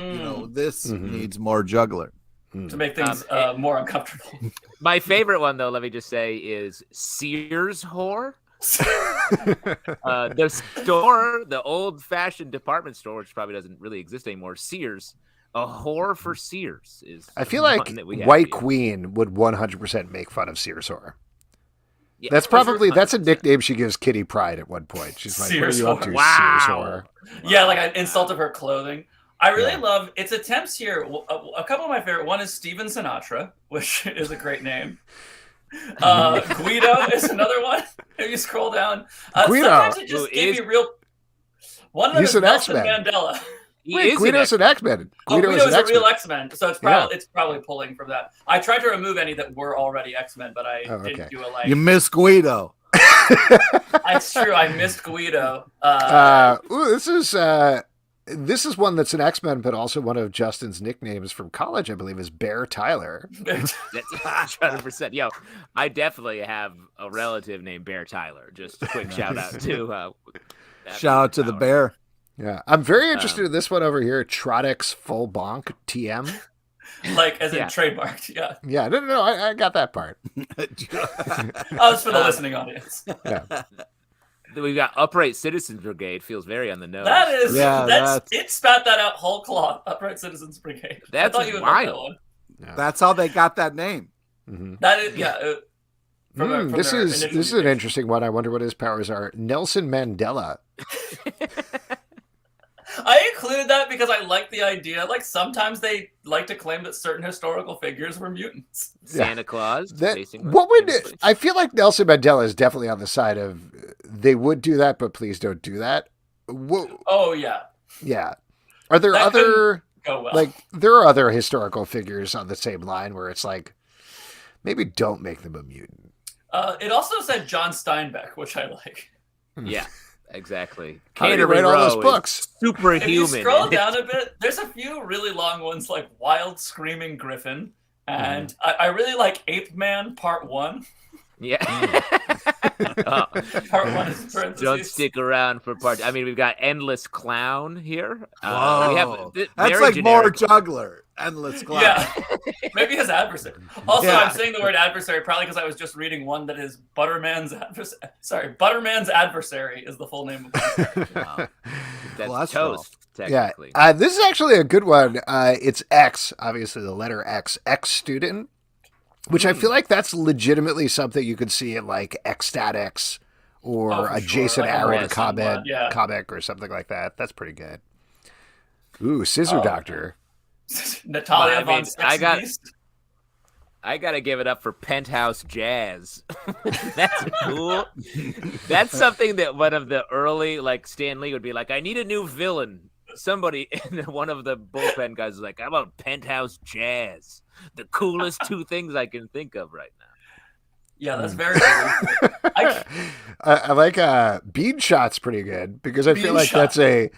This needs more juggler to make things more uncomfortable. My favorite one, though, let me just say, is Sears Whore. The store, the old-fashioned department store, which probably doesn't really exist anymore, Sears. A whore for Sears is. I feel like White Queen would 100% make fun of Sears Whore. Yeah, that's a nickname she gives Kitty Pryde at one point. She's like, Sears "What are you up to, Wow. Sears Whore?" Yeah, like an insult of her clothing. I really love its attempts here. A couple of my favorite. One is Steven Sinatra, which is a great name. Guido is another one. If you scroll down, Guido, sometimes it just gave you real. One of them He's is an Nelson X-Men. Mandela. Wait, Guido's an X-Men. Guido is a real X-Men, so it's Yeah. probably pulling from that. I tried to remove any that were already X-Men, but I didn't do a like. You miss Guido. It's true. I missed Guido. This is one that's an X-Men, but also one of Justin's nicknames from college, I believe, is Bear Tyler. That's 100%. Yo, I definitely have a relative named Bear Tyler. Just a quick shout out to. Shout out to the bear. Yeah, I'm very interested in this one over here. Trotix Full Bonk TM. Like as in trademarked. Yeah. Yeah, no, I got that part. Oh, it's for the listening audience. Yeah. We've got Upright Citizens Brigade. Feels very on the nose. That is, that's it spat that out whole cloth. Upright Citizens Brigade. That's I thought you would wild. like that one. Yeah. That's how they got that name. Mm-hmm. That is, yeah. This is an interesting one. I wonder what his powers are. Nelson Mandela. I included that because I like the idea. Like sometimes they like to claim that certain historical figures were mutants. Santa Claus. I feel like Nelson Mandela is definitely on the side of they would do that, but please don't do that. Oh yeah. Yeah. Are there That other go well. like there are other historical figures on the same line where it's like maybe don't make them a mutant. It also said John Steinbeck, which I like. Yeah, exactly. How did he write all those books? Superhuman. If you scroll down a bit, there's a few really long ones like Wild Screaming Griffin, and I really like Ape Man Part 1. Yeah. Part 1 is parentheses. Don't stick around for part. I mean, we've got Endless Clown here. Whoa. We have That's like more juggler. Endless clown. Yeah, maybe his adversary. Also, Yeah. I'm saying the word adversary probably because I was just reading one that is Butterman's adversary. Sorry, Butterman's adversary is the full name of it. Wow. That's Cholesterol. toast, Yeah. technically. This is actually a good one. It's X, obviously the letter X, X student, which I feel like that's legitimately something you could see in like Ecstatics or Oh, for a sure. Jason Like a Aaron Western comic, one, yeah. comic or something like that. That's pretty good. Ooh, Scissor Oh. Doctor. Natalia I von mean, I got- Sexy Beast. I gotta give it up for Penthouse Jazz. That's cool. That's something that one of the early, like Stan Lee would be like, I need a new villain. Somebody, and one of the bullpen guys was like, how about Penthouse Jazz? The coolest two things I can think of right now. Yeah, that's very cool. I like Bean Shot's pretty good because I feel like that's a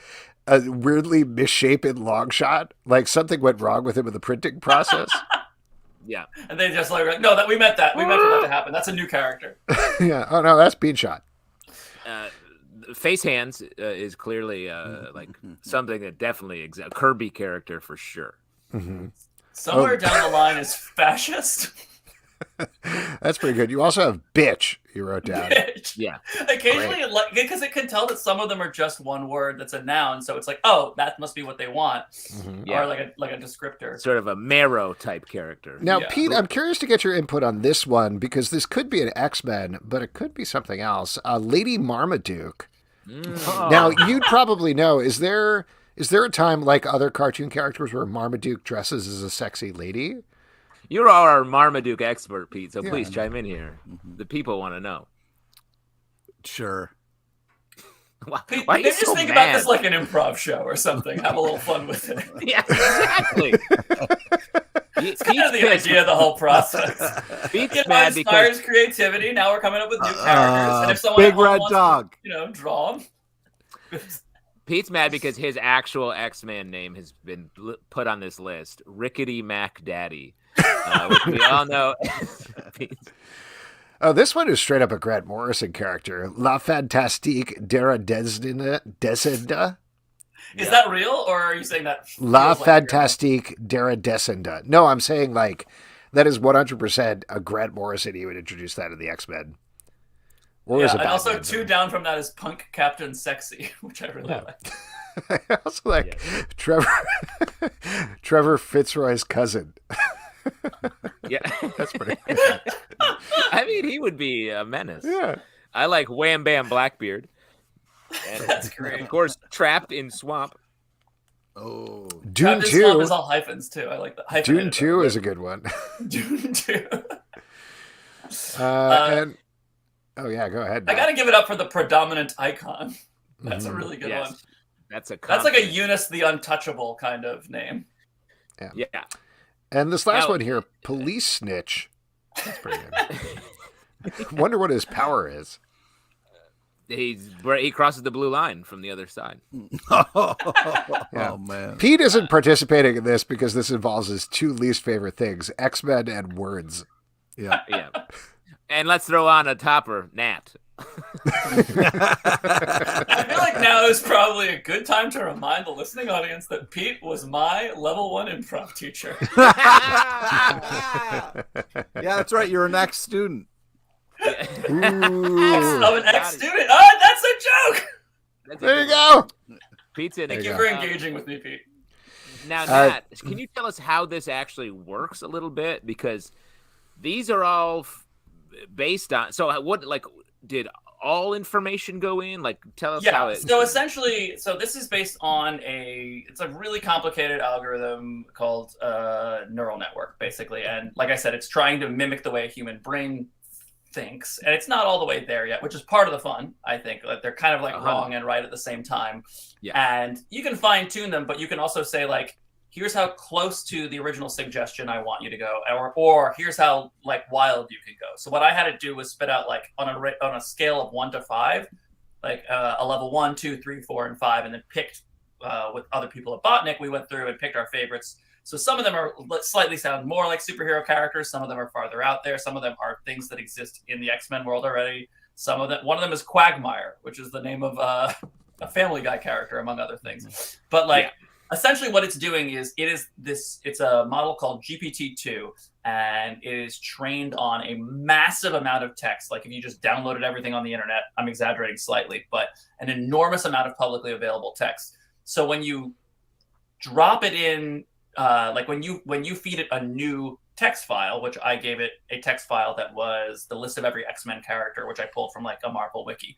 weirdly misshapen long shot. Like something went wrong with him in the printing process. Yeah. And they just like, no, that we meant that. We meant for that to happen. That's a new character. Yeah. Oh no, that's Bean Shot. Face Hands is clearly like something that definitely exists. A Kirby character for sure. Mm-hmm. Somewhere down the line is fascist. That's pretty good. You also have bitch. You wrote down. Bitch. Yeah. Occasionally, because it can tell that some of them are just one word that's a noun, so it's like, oh, that must be what they want, Yeah. or like a descriptor. Sort of a Marrow type character. Now, Yeah. Pete, I'm curious to get your input on this one because this could be an X-Men, but it could be something else. Lady Marmaduke. Now, you'd probably know. Is there a time like other cartoon characters where Marmaduke dresses as a sexy lady? You're our Marmaduke expert, Pete, so Yeah. please chime in here. The people want to know. Sure. Why Pete, are you maybe just so think mad? about this like an improv show or something. Have a little fun with it. Yeah, exactly. It's kind of the idea of the whole process. Pete's It mad inspires because creativity. Now we're coming up with new characters, and if someone Big at home Red wants Dog. to, draw them. Pete's mad because his actual X-Man name has been put on this list, Rickety Mac Daddy, which we all know. Oh, this one is straight up a Grant Morrison character. La Fantastique Dera Descenda. Is that real, or are you saying that? La feels like real? Fantastique Dera Descenda. No, I'm saying like that is 100% a Grant Morrison. He would introduce that in the X-Men. Or is Yeah, it and also Batman? two down from that is Punk Captain Sexy, which I really like. I also like Trevor Fitzroy's cousin. Yeah, That's pretty. I mean, he would be a menace. Yeah. I like Wham Bam Blackbeard. And That's great. of course, Trapped in Swamp. Oh. Dune Captain Swamp 2. is all hyphens too. I like that. Dune 2 is a good one. Dune 2. And oh yeah, go ahead. I got to give it up for the predominant icon. That's a Mhm. really good Yes. one. That's That's like a compliment. Eunice the Untouchable kind of name. Yeah. And this last Now- one here, Police Snitch. That's pretty good. Wonder what his power is. He crosses the blue line from the other side. Oh man. Pete isn't participating in this because this involves his two least favorite things, X-Men and words. Yeah. Yeah. And let's throw on a topper, Nat. I feel like now is probably a good time to remind the listening audience that Pete was my level 1 improv teacher. Yeah, that's right. You're an ex-student. Ooh. Of an ex-student. Oh, that's a joke! That's a There you good one. go. Pete's in Thank it. you for engaging with me, Pete. Now, Nat, can you tell us how this actually works a little bit? Because these are all based on. So, what, like, did all information go in? Like, tell us how Yeah, it. so essentially, this is based on it's a really complicated algorithm called neural network, basically. And like I said, it's trying to mimic the way a human brain thinks. And it's not all the way there yet, which is part of the fun, I think. Like, they're kind of like wrong and right at the same time. Yeah. And you can fine tune them, but you can also say, like, here's how close to the original suggestion I want you to go, or here's how like wild you can go. So what I had to do was spit out like on a scale of 1 to 5, like a level 1, 2, 3, 4, and 5, and then picked with other people at Botnik. We went through and picked our favorites. So some of them are slightly sound more like superhero characters. Some of them are farther out there. Some of them are things that exist in the X-Men world already. One of them is Quagmire, which is the name of a Family Guy character, among other things. But like. Yeah. Essentially what it's doing is it's a model called GPT-2, and it is trained on a massive amount of text. Like if you just downloaded everything on the internet, I'm exaggerating slightly, but an enormous amount of publicly available text. So when you drop it in, like when you feed it a new text file, which I gave it a text file that was the list of every X-Men character, which I pulled from like a Marvel wiki,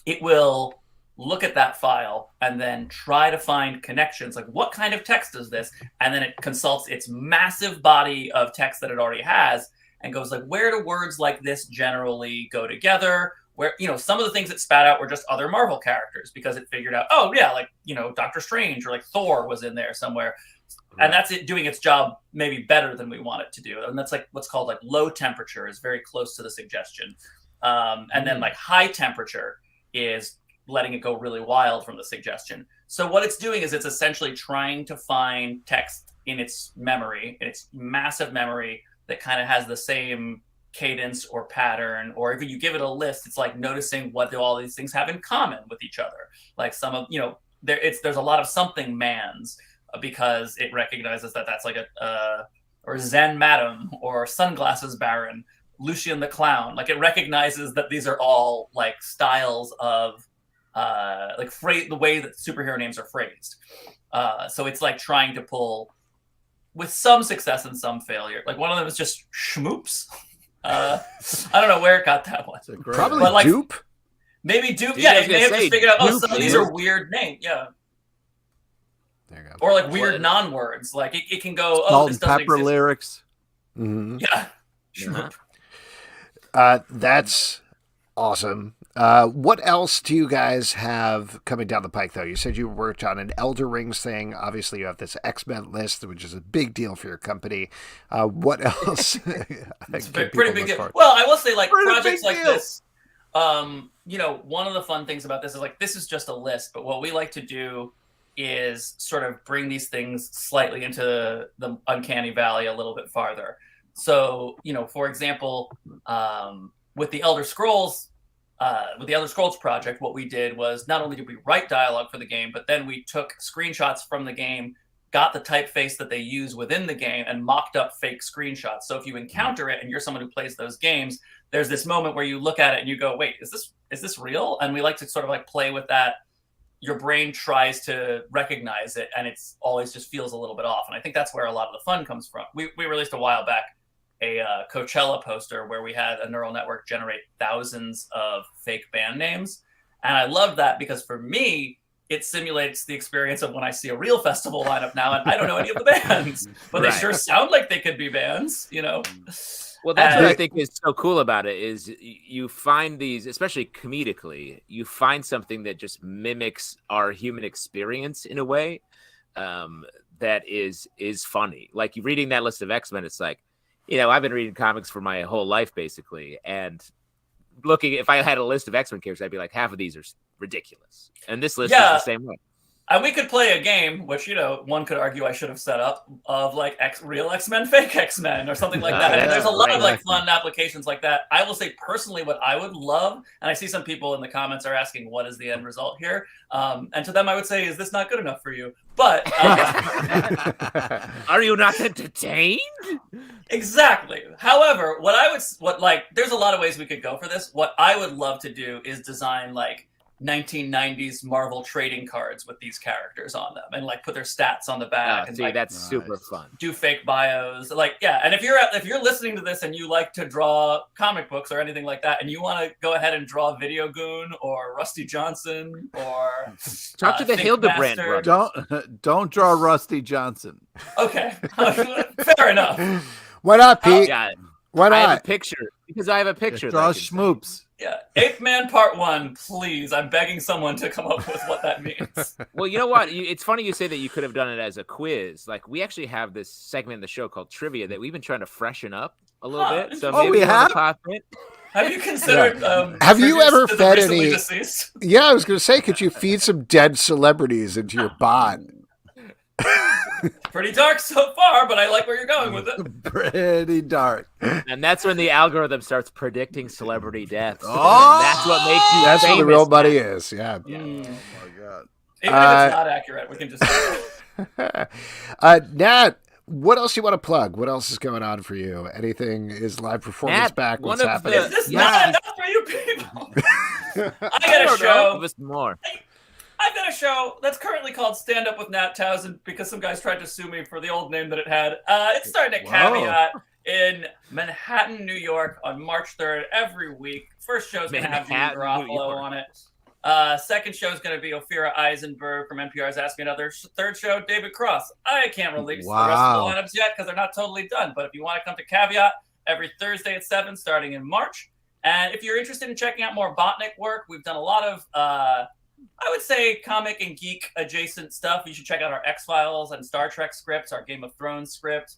it will look at that file and then try to find connections. Like, what kind of text is this? And then it consults its massive body of text that it already has and goes like, where do words like this generally go together? Where, some of the things it spat out were just other Marvel characters because it figured out, oh yeah, like, Doctor Strange or like Thor was in there somewhere. Right. And that's it doing its job maybe better than we want it to do. And that's like what's called like low temperature is very close to the suggestion. And then like high temperature is letting it go really wild from the suggestion. So what it's doing is it's essentially trying to find text in its memory, in its massive memory that kind of has the same cadence or pattern, or if you give it a list, it's like noticing what do all these things have in common with each other. Like some of, there's a lot of something mans because it recognizes that that's like or Zen Madam or Sunglasses Baron, Lucian the Clown. Like it recognizes that these are all like styles of the way that superhero names are phrased. So it's like trying to pull with some success and some failure. Like one of them is just schmoops. I don't know where it got that one. Probably but like, dupe. Maybe dupe. Yeah, it may have just figured out. Oh, some of these are weird names. Yeah. There you go. Or like weird non-words. Like it can go. Oh, Salt this and doesn't pepper exist. lyrics. Mm-hmm. Yeah. Uh-huh. That's awesome. What else do you guys have coming down the pike, though? You said you worked on an Elder Rings thing. Obviously, you have this X-Men list, which is a big deal for your company. What else? It's a pretty big deal. Well, I will say, like, projects like this, one of the fun things about this is, like, this is just a list, but what we like to do is sort of bring these things slightly into the uncanny valley a little bit farther. So, for example, with the Elder Scrolls project, what we did was not only did we write dialogue for the game, but then we took screenshots from the game, got the typeface that they use within the game, and mocked up fake screenshots. So if you encounter it and you're someone who plays those games, there's this moment where you look at it and you go, wait, is this real? And we like to sort of like play with that. Your brain tries to recognize it, and it's always just feels a little bit off. And I think that's where a lot of the fun comes from. We released a while back a Coachella poster where we had a neural network generate thousands of fake band names. And I love that because for me, it simulates the experience of when I see a real festival lineup now and I don't know any of the bands, but they sure sound like they could be bands, Well, that's what I think is so cool about it is you find these, especially comedically, you find something that just mimics our human experience in a way that is funny. Like you reading that list of X-Men, it's like, I've been reading comics for my whole life, basically. And if I had a list of X-Men characters, I'd be like, half of these are ridiculous. And this list is the same way. And we could play a game, which, one could argue I should have set up, of like real X-Men, fake X-Men, or something like that. And there's a lot of like fun applications like that. I will say personally what I would love, and I see some people in the comments are asking, what is the end result here? And to them, I would say, is this not good enough for you? But are you not entertained? Exactly. However, there's a lot of ways we could go for this. What I would love to do is design like 1990s Marvel trading cards with these characters on them and like put their stats on the back. And that's super fun. Do fake bios. And if you're listening to this and you like to draw comic books or anything like that and you want to go ahead and draw Video Goon or Rusty Johnson or talk to the Hildebrand brothers. Don't draw Rusty Johnson. Okay. Fair enough. Why not, Pete? Why not? I have a picture because I have a picture. Draw schmoops. Yeah, Ape Man Part 1, please. I'm begging someone to come up with what that means. Well, you know what? It's funny you say that you could have done it as a quiz. Like, we actually have this segment in the show called Trivia that we've been trying to freshen up a little bit. So we have? Have you considered... have you ever fed any... Deceased? Yeah, I was going to say, could you feed some dead celebrities into your bot? Pretty dark so far, but I like where you're going with it. Pretty dark. And that's when the algorithm starts predicting celebrity deaths. Oh! And that's what makes you That's famous. where the real money is, yeah. Oh, my God. Even if it's not accurate, we can just... Nat, what else do you want to plug? What else is going on for you? Anything is live performance Nat, back? What's happening? Is this not enough for you people? I got a show. More. I've got a show that's currently called Stand Up with Nat Towsen because some guys tried to sue me for the old name that it had. It's starting at Caveat in Manhattan, New York on March 3rd every week. First show's going to have Jimmy Garoppolo on it. Second show is going to be Ophira Eisenberg from NPR's Ask Me Another. Third show, David Cross. I can't release the rest of the lineups yet because they're not totally done. But if you want to come to Caveat every Thursday at 7 starting in March. And if you're interested in checking out more Botnik work, we've done a lot of, I would say, comic and geek adjacent stuff. You should check out our X-Files and Star Trek scripts, our Game of Thrones script.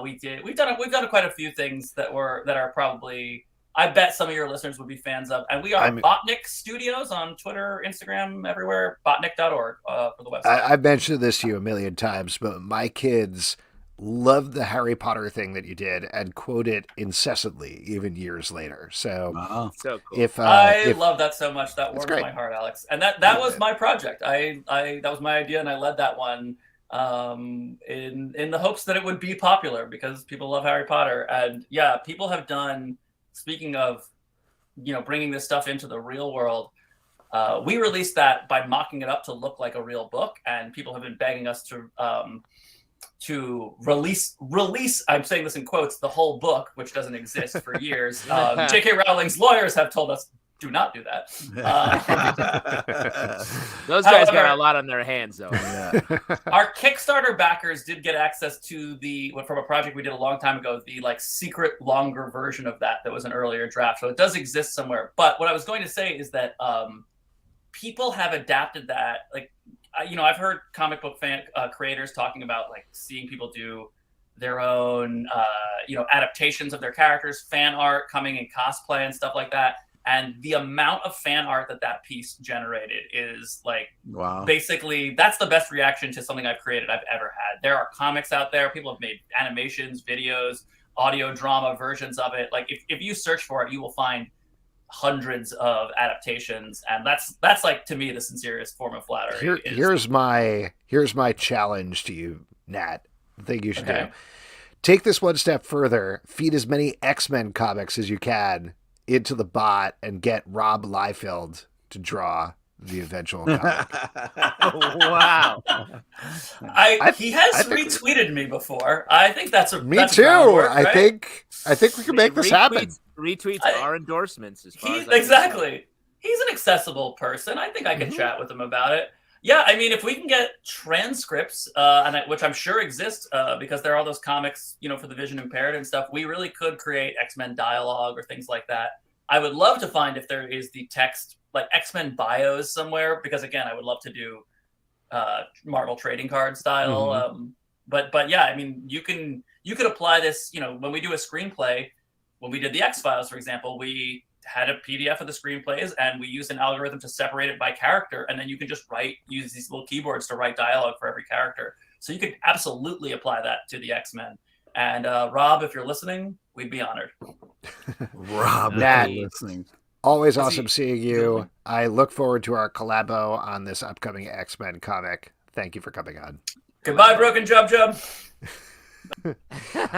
We've done quite a few things that are probably, I bet some of your listeners would be fans of. And we are Botnik Studios on Twitter, Instagram, everywhere, botnik.org for the website. I've mentioned this to you a million times, but my kids loved the Harry Potter thing that you did and quote it incessantly, even years later. So, So cool. if I love that so much, that warms my heart, Alex. And that was my project. I that was my idea, and I led that one in the hopes that it would be popular because people love Harry Potter. And yeah, people have done. Speaking of, bringing this stuff into the real world, we released that by mocking it up to look like a real book, and people have been begging us to release. I'm saying this in quotes, the whole book, which doesn't exist for years. J.K. Rowling's lawyers have told us do not do that. Those guys got a lot on their hands, though. Yeah. Our Kickstarter backers did get access to from a project we did a long time ago, the secret longer version of that was an earlier draft. So it does exist somewhere. But what I was going to say is that people have adapted that. I've heard comic book fan creators talking about seeing people do their own, adaptations of their characters, fan art coming in cosplay and stuff like that. And the amount of fan art that piece generated is wow. Basically, that's the best reaction to something I've created I've ever had. There are comics out there. People have made animations, videos, audio drama versions of it. If you search for it, you will find hundreds of adaptations. And that's to me, the sincerest form of flattery. Here's my challenge to you, Nat. The thing you should do. Take this one step further. Feed as many X-Men comics as you can into the bot and get Rob Liefeld to draw the eventual comic. Wow. He has retweeted me before. I think that's a me that's too. groundwork, right? I think we can make this happen. Retweets are endorsements as far as exactly. He's an accessible person. I think I can chat with him about it. Yeah, I mean, if we can get transcripts, which I'm sure exist because there are all those comics, for the vision impaired and stuff, we really could create X-Men dialogue or things like that. I would love to find if there is the text, X-Men bios somewhere, because again, I would love to do Marvel trading card style. But yeah, I mean, you could apply this, when we do a screenplay, when we did the X-Files, for example, we had a PDF of the screenplays and we used an algorithm to separate it by character. And then you can just use these little keyboards to write dialogue for every character. So you could absolutely apply that to the X-Men. And Rob, if you're listening, we'd be honored. Rob, Nat, listening. Always awesome seeing you. I look forward to our collabo on this upcoming X-Men comic. Thank you for coming on. Goodbye, Broken Jub.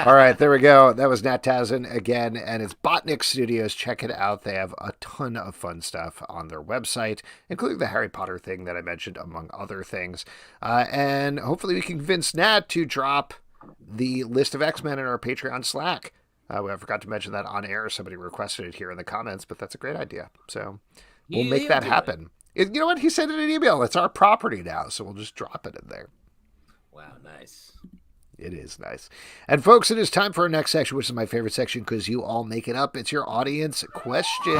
All right, there we go. That was Nat Towsen again, and it's Botnik Studios. Check it out. They have a ton of fun stuff on their website, including the Harry Potter thing that I mentioned, among other things. And hopefully we can convince Nat to drop the list of X-Men in our Patreon Slack. I forgot to mention that on air. Somebody requested it here in the comments, but that's a great idea. So we'll make that happen. You know what? He sent it in an email. It's our property now, so we'll just drop it in there. Wow, nice. It is nice. And folks, it is time for our next section, which is my favorite section because you all make it up. It's your audience questions.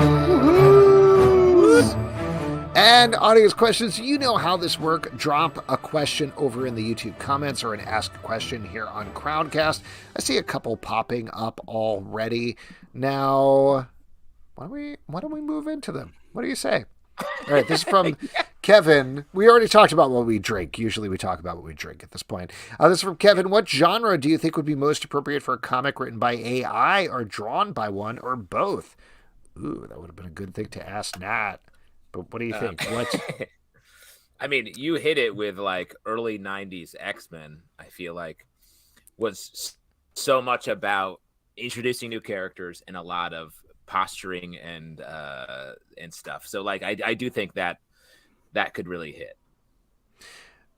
And audience questions, you know how this works. Drop a question over in the YouTube comments or an ask a question here on Crowdcast. I see a couple popping up already. Now, why don't we move into them? What do you say? All right, this is from Kevin. We already talked about what we drink. Usually we talk about what we drink at this point. This is from Kevin. What genre do you think would be most appropriate for a comic written by AI or drawn by one or both? Ooh, that would have been a good thing to ask Nat. But what do you think? I mean, you hit it with early 90s X-Men, I feel like, was so much about introducing new characters and a lot of posturing and stuff. So I do think that could really hit.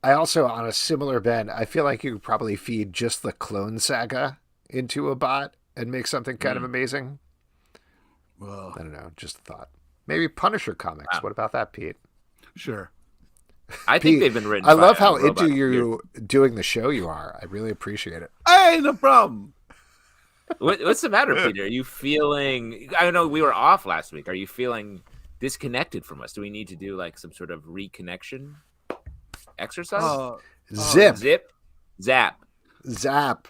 I also, on a similar bend, I feel like you could probably feed just the Clone Saga into a bot and make something kind of amazing. Well, I don't know, just a thought. Maybe Punisher comics. Wow. What about that, Pete? Sure. I think they've been written. I love by, how robot into you doing the show you are. I really appreciate it. Hey, no problem. What's the matter, Peter? Are you feeling? I know we were off last week. Are you feeling disconnected from us? Do we need to do like some sort of reconnection exercise? Zip. Zip, zap. Zap.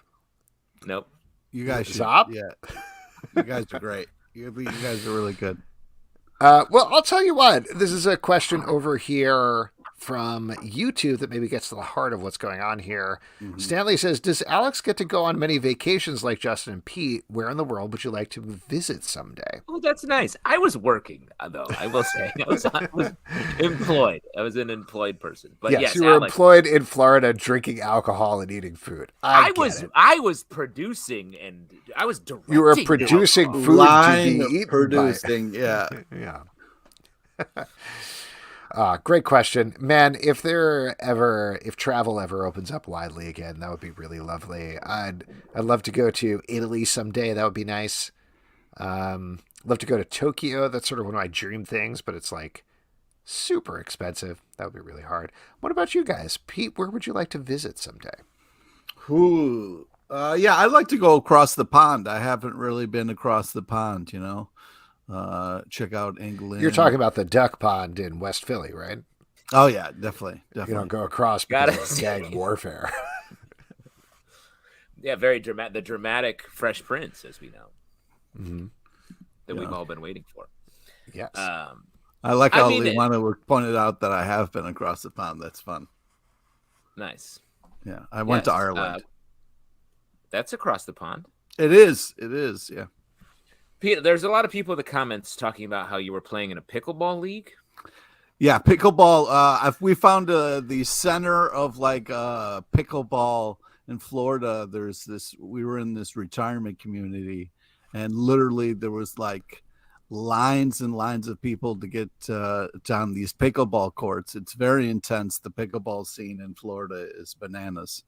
Nope. You guys should. Zop? Yeah. You guys are great. You guys are really good. Well, I'll tell you what. This is a question over here from YouTube that maybe gets to the heart of what's going on here. Mhm. Stanley says, does Alex get to go on many vacations like Justin and Pete? Where in the world would you like to visit someday? Oh, that's nice. I was working, though, I will say. I was employed. I was an employed person. But yes, you were Alex, employed in Florida drinking alcohol and eating food. I was producing and I was directing. You were producing the food Line to be eaten producing, yeah. Yeah. Great question, man. If travel ever opens up widely again, that would be really lovely. I'd love to go to Italy someday. That would be nice. Love to go to Tokyo. That's sort of one of my dream things, but it's like super expensive. That would be really hard. What about you guys, Pete? Where would you like to visit someday? Ooh. Yeah, I'd like to go across the pond. I haven't really been across the pond, you know. Check out England. You're talking about the duck pond in West Philly, right? Oh yeah, definitely. You don't go across because of gang warfare. Yeah, very dramatic. The dramatic Fresh Prince, as we know, Mm-hmm. that we've all been waiting for. Yes. I like how they want to point it out that I have been across the pond. That's fun. Nice. Yeah, I went to Ireland. That's across the pond. It is. It is. Yeah. Pete, there's a lot of people in the comments talking about how you were playing in a pickleball league. Yeah, pickleball. If we found the center of like pickleball in Florida, there's this. We were in this retirement community, and literally there was like lines and lines of people to get down these pickleball courts. It's very intense. The pickleball scene in Florida is bananas,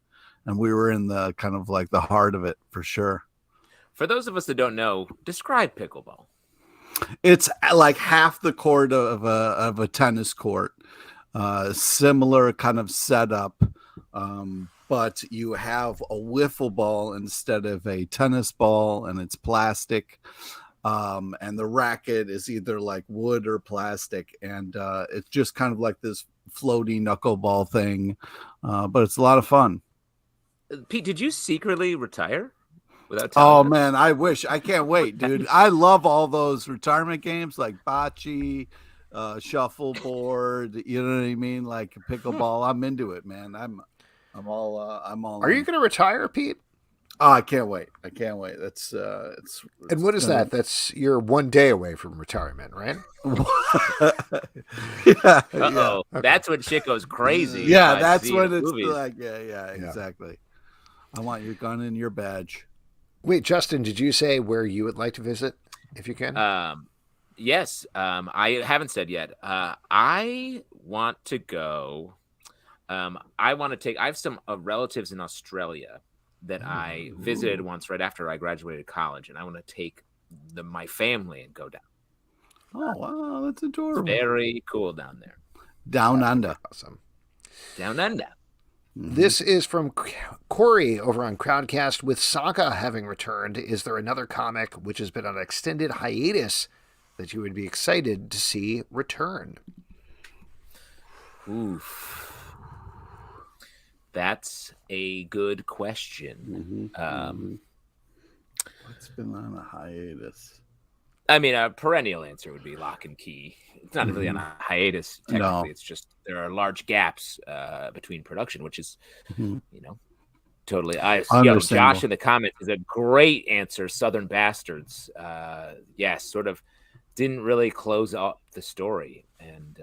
and we were in the kind of like the heart of it for sure. For those of us that don't know, describe pickleball. It's like half the court of a tennis court, similar kind of setup, but you have a wiffle ball instead of a tennis ball, and it's plastic, and the racket is either like wood or plastic, and it's just kind of like this floaty knuckleball thing, but it's a lot of fun. Pete, did you secretly retire? Oh man, I wish. I can't wait, dude. I love all those retirement games like bocce, shuffleboard. You know what I mean? Like pickleball. I'm into it, man. I'm all. Are you going to retire, Pete? Oh, I can't wait. I can't wait. It's and what is that? That's you're one day away from retirement, right? Yeah. Uh-oh. Okay. That's when shit goes crazy. Yeah, that's when it's like, yeah, exactly. I want your gun and your badge. Wait, Justin, did you say where you would like to visit, if you can? Yes. I haven't said yet. I want to go. I have some relatives in Australia that I visited once right after I graduated college, and I want to take my family and go down. Oh, wow. That's adorable. It's very cool down there. Down under. Awesome. Down under. This is from Corey over on Crowdcast. With Saga having returned, is there another comic which has been on an extended hiatus that you would be excited to see return? Oof. That's a good question. What's been on a hiatus? I mean, a perennial answer would be Lock and Key. It's not really on a hiatus, technically. No. It's just there are large gaps between production, which is, totally. Josh in the comments is a great answer. Southern Bastards. Yes, sort of didn't really close up the story, and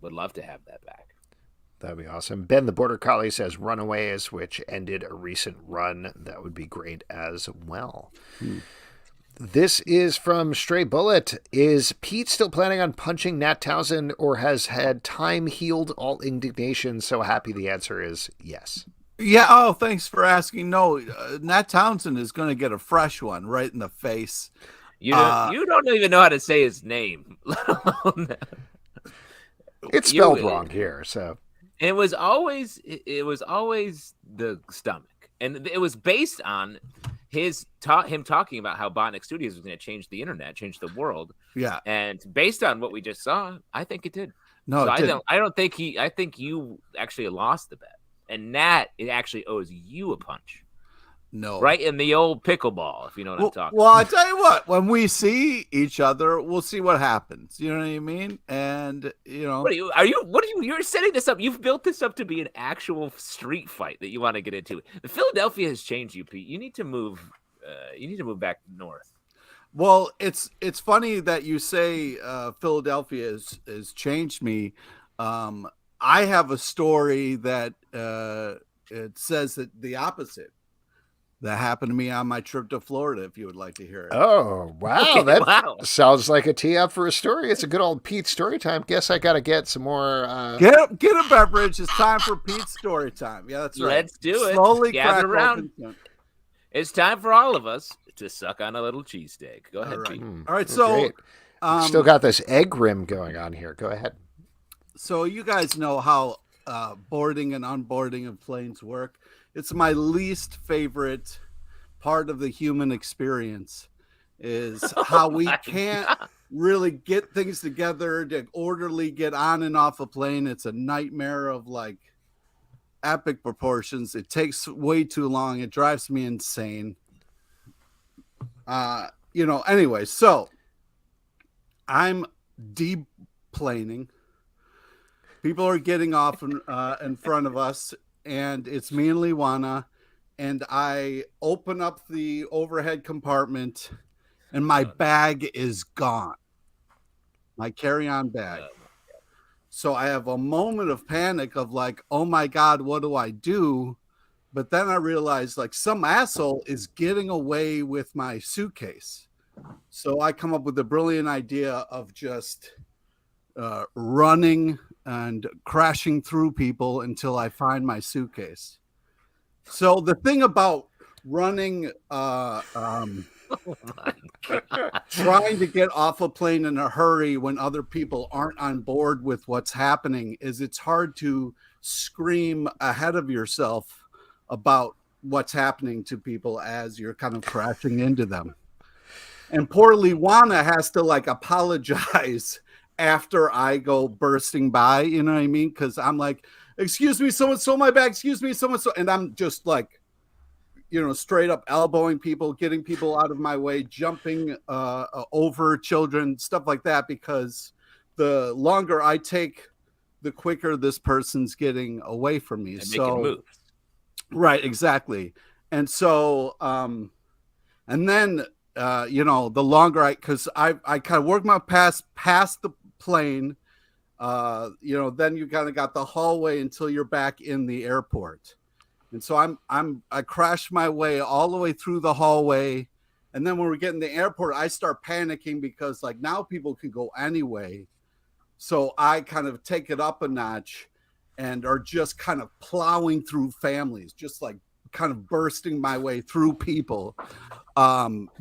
would love to have that back. That'd be awesome. Ben the Border Collie says Runaways, which ended a recent run. That would be great as well. This is from Stray Bullet. Is Pete still planning on punching Nat Towsen, or has had time healed all indignation? So happy the answer is yes. Yeah. Oh, thanks for asking. No, Nat Towsen is going to get a fresh one right in the face. You don't even know how to say his name. It's spelled wrong here, so it was always the stomach, and it was based on him talking about how Botnik Studios was going to change the internet, change the world. Yeah, and based on what we just saw, I think it did. No, so it didn't. I don't think I think you actually lost the bet, and Nat, it actually owes you a punch. No, right in the old pickleball, if you know what I'm talking. Well, I tell you what, when we see each other, we'll see what happens. You know what I mean? And you're setting this up? You've built this up to be an actual street fight that you want to get into. The Philadelphia has changed you, Pete. You need to move. You need to move back north. Well, it's funny that you say Philadelphia has changed me. I have a story that it says that the opposite. That happened to me on my trip to Florida, if you would like to hear it. Oh, wow. That sounds like a tee up for a story. It's a good old Pete story time. Guess I got to get some more. Get a beverage. It's time for Pete's story time. Yeah, that's right. Let's do it. Slowly gather crack around. Open. It's time for all of us to suck on a little cheesesteak. Go ahead, Pete. All right, so still got this egg rim going on here. Go ahead. So you guys know how boarding and unboarding of planes work. It's my least favorite part of the human experience is how we can't really get things together to orderly get on and off a plane. It's a nightmare of like epic proportions. It takes way too long. It drives me insane. Anyway, so I'm deplaning. People are getting off in front of us, and it's me and Liwana, and I open up the overhead compartment, and my bag is gone. My carry-on bag. So I have a moment of panic of like, oh my God, what do I do? But then I realized like some asshole is getting away with my suitcase. So I come up with the brilliant idea of just running and crashing through people until I find my suitcase. So the thing about running, trying to get off a plane in a hurry when other people aren't on board with what's happening is it's hard to scream ahead of yourself about what's happening to people as you're kind of crashing into them. And poor Liwana has to like apologize after I go bursting by, you know what I mean? Because I'm like, excuse me, someone stole my bag. Excuse me, someone stole. And I'm just like, straight up elbowing people, getting people out of my way, jumping over children, stuff like that. Because the longer I take, the quicker this person's getting away from me. And making moves. Right, exactly. And so, and then, the longer because I kind of work my past the plane, then you kind of got the hallway until you're back in the airport. And so I crash my way all the way through the hallway. And then when we get in the airport, I start panicking because like now people can go anyway. So I kind of take it up a notch and are just kind of plowing through families, just like kind of bursting my way through people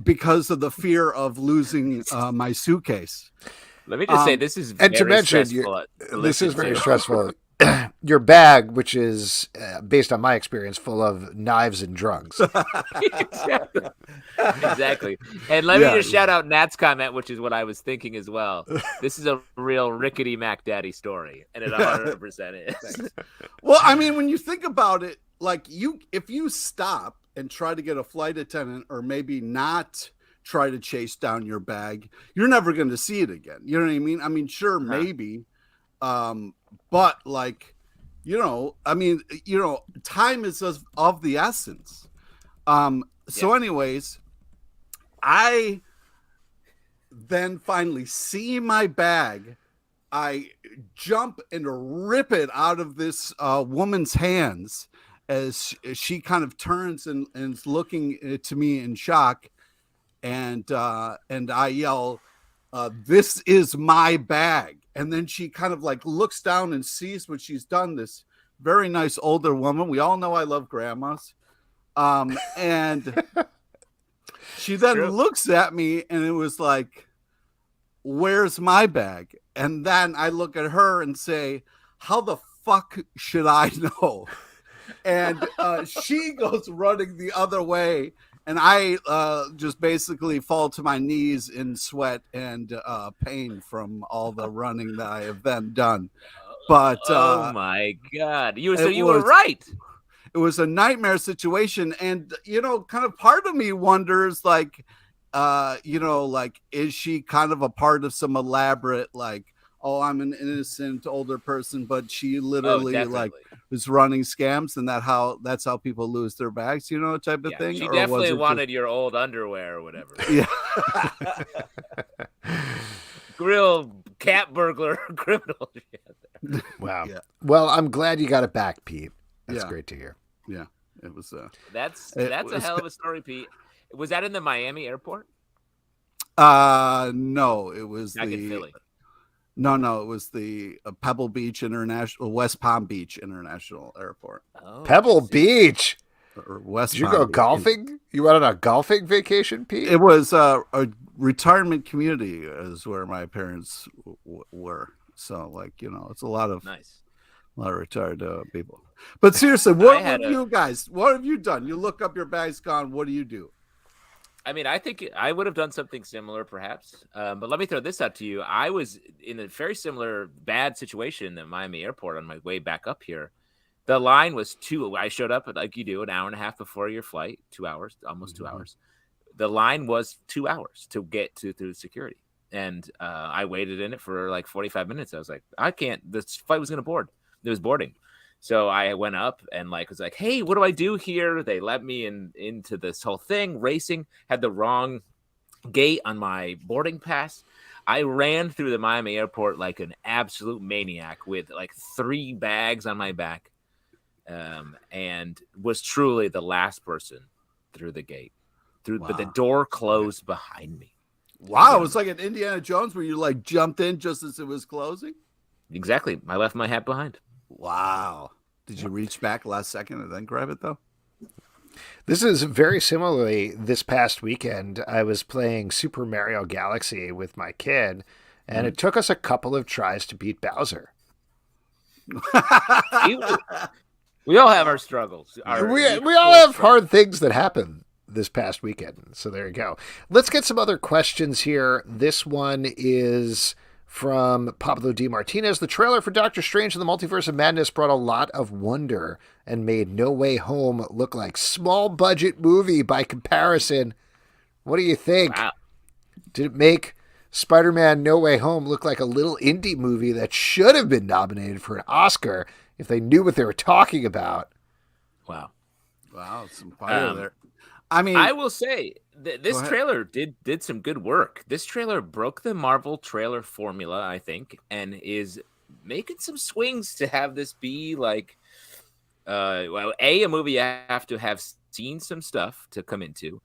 because of the fear of losing my suitcase. Let me just say, this is and to mention, this is very stressful. Your bag, which is based on my experience, full of knives and drugs. Exactly. And let me just shout out Nat's comment, which is what I was thinking as well. This is a real rickety Mac Daddy story, and it 100% is. Well, I mean, when you think about it, like if you stop and try to get a flight attendant, or maybe not try to chase down your bag, you're never going to see it again. You know what I mean? I mean, sure, maybe. But like, time is of the essence. So anyways, I then finally see my bag. I jump and rip it out of this woman's hands as she kind of turns and is looking to me in shock. And I yell, "This is my bag." And then she kind of like looks down and sees what she's done. This very nice older woman. We all know I love grandmas. And She then True. looks at me and it was like, where's my bag? And then I look at her and say, how the fuck should I know? And she goes running the other way. And I just basically fall to my knees in sweat and pain from all the running that I have then done. But oh my God. You it were was- right. it was a nightmare situation. And, kind of part of me wonders, like, like, is she kind of a part of some elaborate, like, oh, I'm an innocent older person, but she literally like was running scams, and that's how people lose their bags, type of thing. She Or was definitely it wanted your old underwear or whatever. Yeah. Real cat burglar criminal. Wow. Yeah. Well, I'm glad you got it back, Pete. That's Yeah. great to hear. Yeah, it was. That's It a was- hell of a story, Pete. Was that in the Miami airport? No, it was Back in the. Philly. No, it was the Pebble Beach International, West Palm Beach International Airport, Oh, Pebble I see. Beach. or West. Did you Palm go Beach. golfing? You went on a golfing vacation, Pete? It was a retirement community, is where my parents were. So, like, it's a lot of Nice. retired people. But seriously, what had have you guys? What have you done? You look up, your bag's gone. What do you do? I mean, I think I would have done something similar, perhaps. But let me throw this out to you. I was in a very similar bad situation in the Miami airport on my way back up here. The line was I showed up like you do, an hour and a half before your flight, 2 hours, almost 2 hours. The line was 2 hours to get through security. And I waited in it for like 45 minutes. I was like, I can't, this flight was going to board. It was boarding. So I went up and was like, hey, what do I do here? They let me into this whole thing, racing, had the wrong gate on my boarding pass. I ran through the Miami airport like an absolute maniac with like 3 bags on my back, and was truly the last person through the gate. But the door closed behind me. Wow, it was like an Indiana Jones where you like jumped in just as it was closing. Exactly. I left my hat behind. Wow. Did you reach back last second and then grab it though? This is very similarly this past weekend. I was playing Super Mario Galaxy with my kid, and it took us a couple of tries to beat Bowser. We all have our struggles. We all have hard things that happen this past weekend. So there you go. Let's get some other questions here. This one is from Pablo D. Martinez. The trailer for Doctor Strange and the Multiverse of Madness brought a lot of wonder and made No Way Home look like small budget movie by comparison. What do you think? Wow. Did it make Spider-Man No Way Home look like a little indie movie that should have been nominated for an Oscar if they knew what they were talking about? Wow. Wow, some fire there. I mean, I will say this ahead. trailer did some good work. This trailer broke the Marvel trailer formula, I think, and is making some swings to have this be like, a movie you have to have seen some stuff to come into,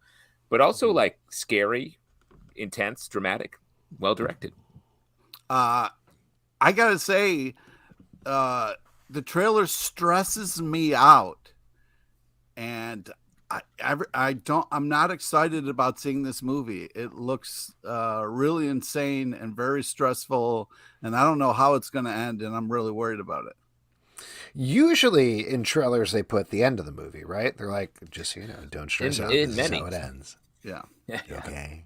but also like scary, intense, dramatic, well directed. I gotta say, the trailer stresses me out, and I'm not excited about seeing this movie. It looks really insane and very stressful, and I don't know how it's going to end, and I'm really worried about it. Usually in trailers, they put the end of the movie, right? They're like, just so you know, don't stress out. This is how it ends. Yeah. Okay.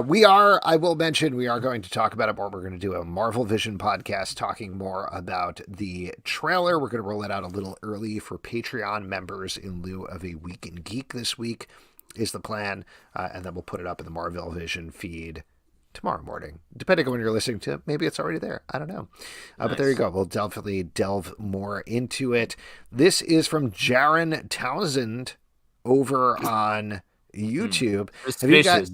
We are, I will mention, we are going to talk about it more. We're going to do a Marvel Vision podcast talking more about the trailer. We're going to roll it out a little early for Patreon members in lieu of a Week in Geek this week is the plan. And then we'll put it up in the Marvel Vision feed tomorrow morning, depending on when you're listening to it. Maybe it's already there. I don't know. But there you go. We'll definitely delve more into it. This is from Jaron Townsend over on YouTube. Have you guys...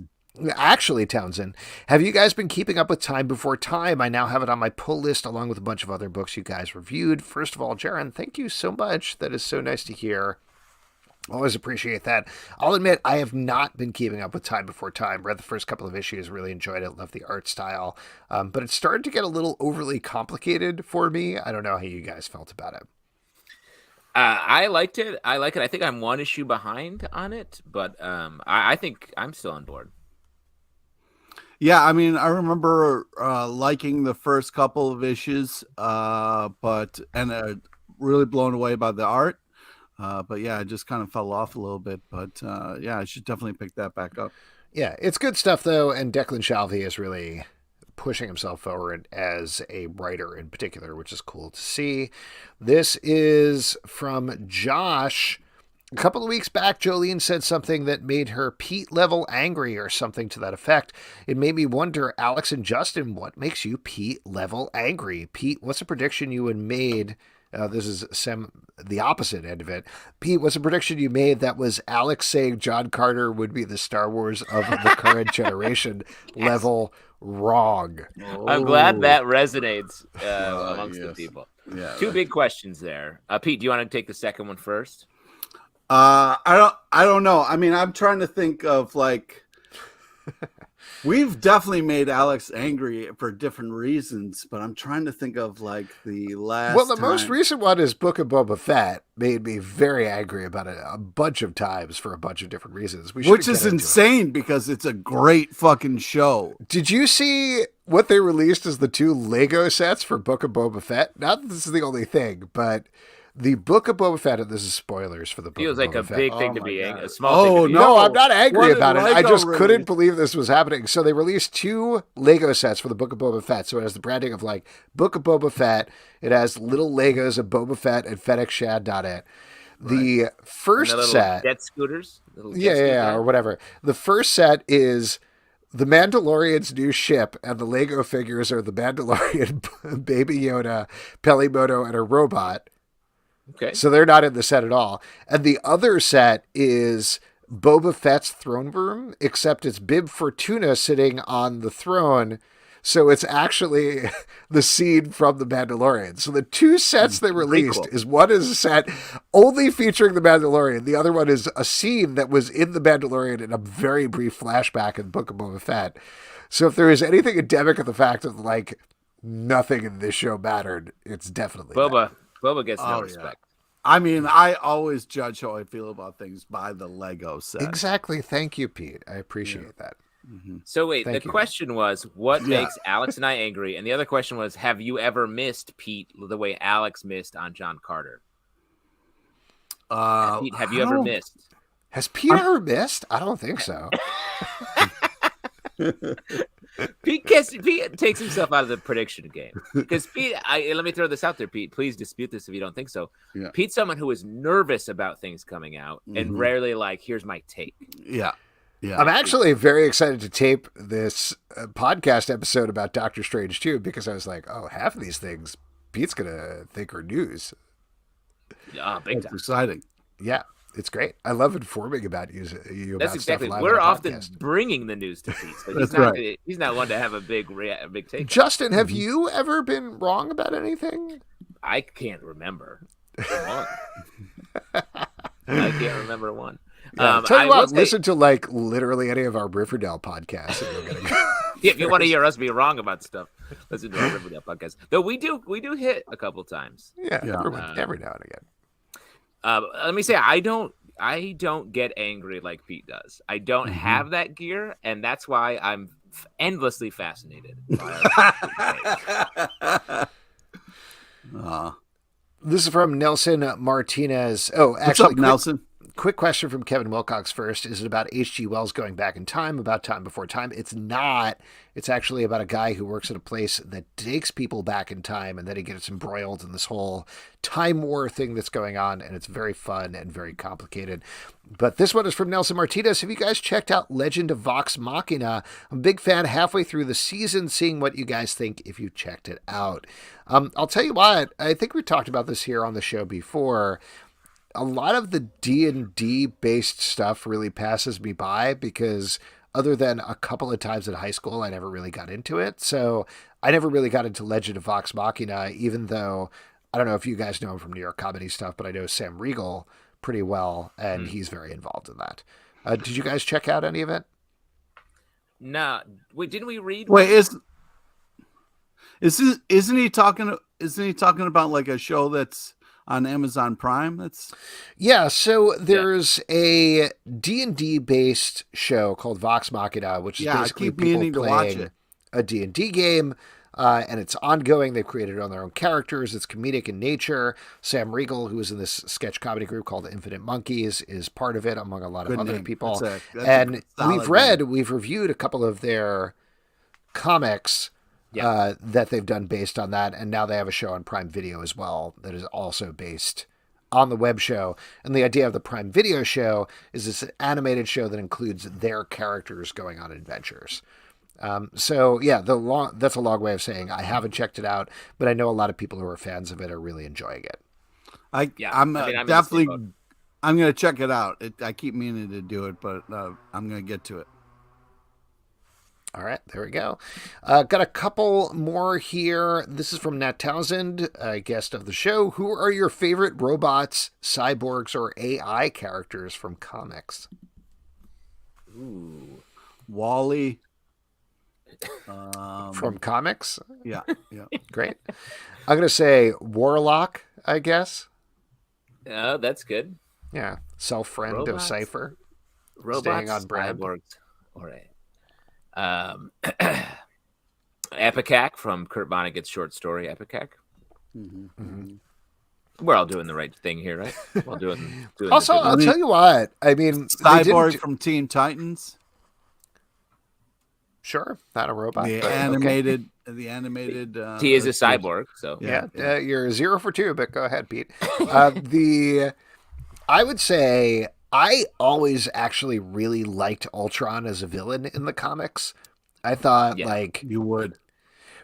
Actually, Townsend, have you guys been keeping up with Time Before Time? I now have it on my pull list along with a bunch of other books you guys reviewed. First of all, Jaron, thank you so much. That is so nice to hear. Always appreciate that. I'll admit, I have not been keeping up with Time Before Time. Read the first couple of issues, really enjoyed it, loved the art style. But it started to get a little overly complicated for me. I don't know how you guys felt about it. I liked it. I like it. I think I'm one issue behind on it, but I think I'm still on board. Yeah, I mean, I remember liking the first couple of issues, but really blown away by the art. But yeah, I just kind of fell off a little bit. But yeah, I should definitely pick that back up. Yeah, it's good stuff though, and Declan Shalvey is really pushing himself forward as a writer in particular, which is cool to see. This is from Josh. A couple of weeks back, Jolene said something that made her Pete level angry or something to that effect. It made me wonder, Alex and Justin, what makes you Pete level angry? Pete, what's a prediction you had made? This is the opposite end of it. Pete, what's a prediction you made that was Alex saying John Carter would be the Star Wars of the current generation level wrong? I'm glad that resonates amongst the people. Yeah. Two big questions there. Pete, do you want to take the second one first? I don't know. I mean, I'm trying to think of like we've definitely made Alex angry for different reasons, but I'm trying to think of like the last. Well, the most recent one is Book of Boba Fett. Made me very angry about it a bunch of times for a bunch of different reasons. Which is insane because it's a great fucking show. Did you see what they released as the 2 Lego sets for Book of Boba Fett? Not that this is the only thing, but the Book of Boba Fett, and this is spoilers for the Book Feels of like Boba a Fett. big thing to be angry. A small thing to be No, I'm not angry What about it. did I Lego just couldn't release? believe this was happening. So they released 2 Lego sets for the Book of Boba Fett. So it has the branding of like Book of Boba Fett. It has little Legos of Boba Fett and FedEx Shad.it. The first set, jet scooters. or whatever. The first set is the Mandalorian's new ship, and the Lego figures are the Mandalorian, Baby Yoda, Pelimoto, and a robot. Okay. So they're not in the set at all. And the other set is Boba Fett's throne room, except it's Bib Fortuna sitting on the throne. So it's actually the scene from The Mandalorian. So the 2 sets they released is one is a set only featuring The Mandalorian. The other one is a scene that was in The Mandalorian in a very brief flashback in Book of Boba Fett. So if there is anything endemic of the fact of like nothing in this show mattered, it's definitely Boba. Boba gets no respect. I mean, I always judge how I feel about things by the Lego set. Exactly. Thank you, Pete. I appreciate that. Mm-hmm. So wait, Thank the you. question was, what makes Alex and I angry? And the other question was, have you ever missed Pete the way Alex missed on John Carter? Pete, have you ever missed? Has Pete ever missed? I don't think so. Pete takes himself out of the prediction game because Pete. Let me throw this out there, Pete. Please dispute this if you don't think so. Yeah. Pete's someone who is nervous about things coming out and rarely like, here's my take. Yeah. Yeah. I'm actually very excited to tape this podcast episode about Doctor Strange too, because I was like, oh, half of these things Pete's gonna think are news. Big That's time. exciting. Yeah, it's great. I love informing about you. That's about exactly. Stuff live We're on a often podcast. bringing the news to Pete. So he's not one to have a big take. Justin, have you ever been wrong about anything? I can't remember one. I can't remember one. Yeah, tell you what, listen to like literally any of our Riverdale podcasts. And you're gonna go. If you want to hear us be wrong about stuff, listen to our Riverdale podcast. Though we do hit a couple times. Yeah. Every now and again. Let me say, I don't get angry like Pete does. I don't have that gear, and that's why I'm endlessly fascinated by This is from Nelson Martinez. Oh, What's actually, up, Nelson? Quick question from Kevin Wilcox first. Is it about H.G. Wells going back in time, about time before time? It's not. It's actually about a guy who works at a place that takes people back in time, and then he gets embroiled in this whole time war thing that's going on, and it's very fun and very complicated. But this one is from Nelson Martinez. Have you guys checked out Legend of Vox Machina? I'm a big fan halfway through the season, seeing what you guys think if you checked it out. I'll tell you what, I think we talked about this here on the show before. A lot of the D&D based stuff really passes me by because other than a couple of times in high school, I never really got into it. So I never really got into Legend of Vox Machina, even though I don't know if you guys know him from New York comedy stuff, but I know Sam Riegel pretty well, and he's very involved in that. Did you guys check out any of it? No. Wait, didn't we read? Wait, isn't he talking about like a show that's on Amazon Prime. That's Yeah, so there's a D&D based show called Vox Machina, which is I basically keep people meaning to watch playing it. a D&D game, and it's ongoing. They've created it on their own characters. It's comedic in nature. Sam Riegel, who is in this sketch comedy group called the Infinite Monkeys, is part of it, among a lot of Good other name. people. That's And solid we've reviewed a couple of their comics that they've done based on that, and now they have a show on Prime Video as well that is also based on the web show. And the idea of the Prime Video show is it's an animated show that includes their characters going on adventures. So yeah, that's a long way of saying I haven't checked it out, but I know a lot of people who are fans of it are really enjoying it. I'm definitely I'm going to check it out. I keep meaning to do it, but I'm going to get to it. All right, there we go. Got a couple more here. This is from Nat Towsen, a guest of the show. Who are your favorite robots, cyborgs, or AI characters from comics? Ooh. Wally. From comics? Yeah. Great. I'm going to say Warlock, I guess. Oh, that's good. Yeah. Self-friend of Cypher. Robots, Staying on brand. cyborgs. All right. Epicac from Kurt Vonnegut's short story, Epicac. We're all doing the right thing here, right? We're all doing Also, the I'll tell you what. I mean, Cyborg from Teen Titans. Sure, not a robot. The but animated. he is a cyborg, so yeah. You're 0 for 2, but go ahead, Pete. I would say I always actually really liked Ultron as a villain in the comics. I thought you would.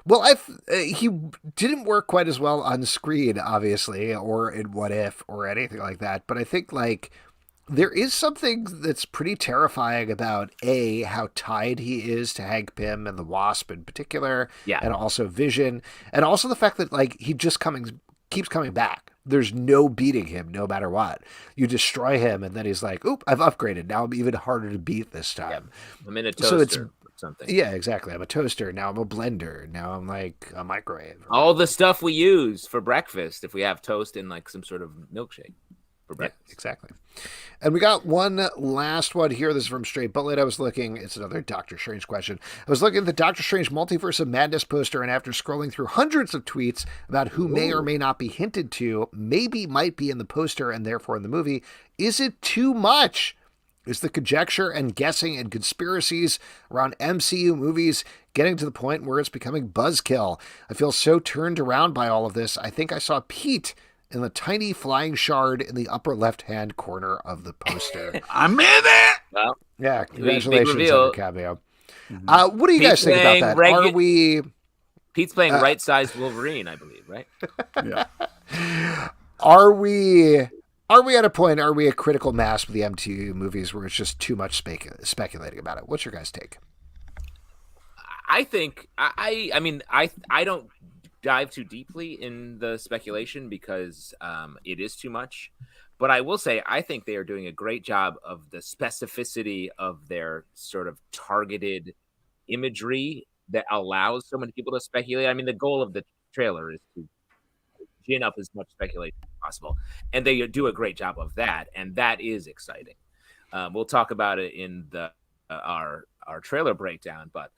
Well, he didn't work quite as well on screen, obviously, or in What If or anything like that. But I think there is something that's pretty terrifying about how tied he is to Hank Pym and the Wasp in particular, and also Vision, and also the fact that he just keeps coming back. There's no beating him, no matter what. You destroy him, and then he's like, "Oop, I've upgraded. Now I'm even harder to beat this time." Yeah. I'm in a toaster. Something. Yeah, exactly. I'm a toaster. Now I'm a blender. Now I'm like a microwave. All the stuff we use for breakfast if we have toast in some sort of milkshake for breakfast. Yeah, exactly. And we got one last one here. This is from Straight Bullet. I was looking. It's another Doctor Strange question. I was looking at the Doctor Strange Multiverse of Madness poster, and after scrolling through hundreds of tweets about who may or may not be hinted to, maybe might be in the poster and therefore in the movie, is it too much? Is the conjecture and guessing and conspiracies around MCU movies getting to the point where it's becoming buzzkill? I feel so turned around by all of this. I think I saw Pete in the tiny flying shard in the upper left-hand corner of the poster. I'm in it! Well, yeah, congratulations on your cameo. Mm-hmm. What do you guys think about that? Pete's playing right-sized Wolverine, I believe, right? Yeah. Are we at a point, are we a critical mass with the MCU movies where it's just too much speculating about it? What's your guys' take? I think, I mean, I don't dive too deeply in the speculation because it is too much. But I will say, I think they are doing a great job of the specificity of their sort of targeted imagery that allows so many people to speculate. I mean, the goal of the trailer is to gin up as much speculation as possible. And they do a great job of that. And that is exciting. We'll talk about it in our trailer breakdown, but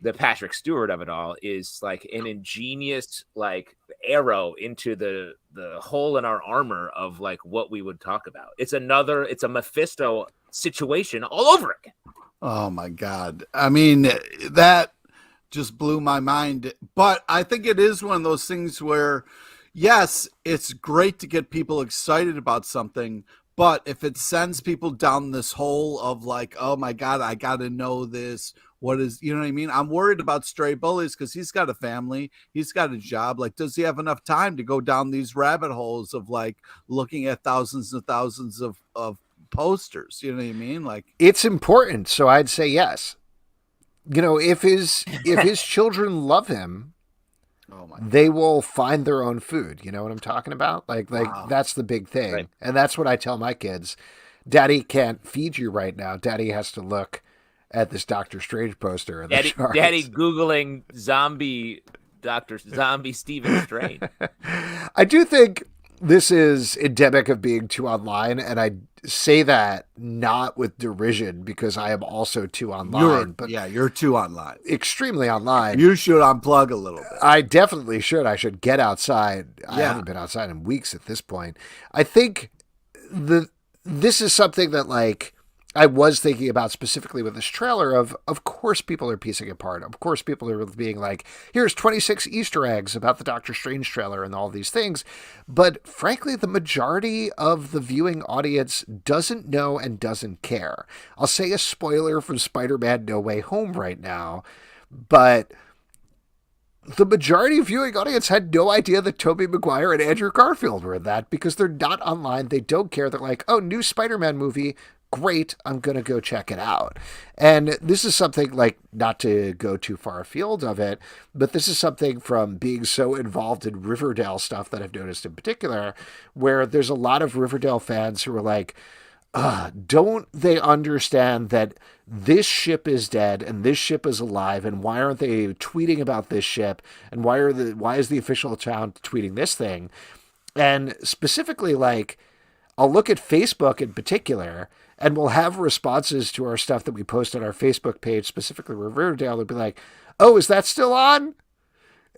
the Patrick Stewart of it all is like an ingenious arrow into the hole in our armor of what we would talk about. It's a Mephisto situation all over again. Oh my God. I mean, that just blew my mind. But I think it is one of those things where, yes, it's great to get people excited about something, but if it sends people down this hole of oh my God, I got to know this. What is, you know what I mean? I'm worried about Stray Bullies because he's got a family. He's got a job. Does he have enough time to go down these rabbit holes of looking at thousands and thousands of posters? You know what I mean? It's important. So I'd say yes. If his children love him, they will find their own food. You know what I'm talking about? Wow. That's the big thing. Right. And that's what I tell my kids. Daddy can't feed you right now. Daddy has to look at this Doctor Strange poster. Daddy Googling zombie Stephen Strange. I do think this is endemic of being too online, and I say that not with derision because I am also too online, but you're too online. Extremely online. You should unplug a little bit. I definitely should. I should get outside. I Yeah. haven't been outside in weeks at this point. I think this is something that, like, I was thinking about specifically with this trailer of course people are piecing it apart. Of course people are being like, here's 26 Easter eggs about the Doctor Strange trailer and all these things. But frankly, the majority of the viewing audience doesn't know and doesn't care. I'll say a spoiler from Spider-Man No Way Home right now, but the majority of viewing audience had no idea that Tobey Maguire and Andrew Garfield were in that because they're not online. They don't care. They're like, oh, new Spider-Man movie. Great, I'm going to go check it out. And this is something, like, not to go too far afield of it, but this is something from being so involved in Riverdale stuff that I've noticed in particular, where there's a lot of Riverdale fans who are like, don't they understand that this ship is dead and this ship is alive, and why aren't they tweeting about this ship, and why is the official account tweeting this thing? And specifically, like, I'll look at Facebook in particular, and we'll have responses to our stuff that we post on our Facebook page, specifically Riverdale. They'll be like, oh, is that still on?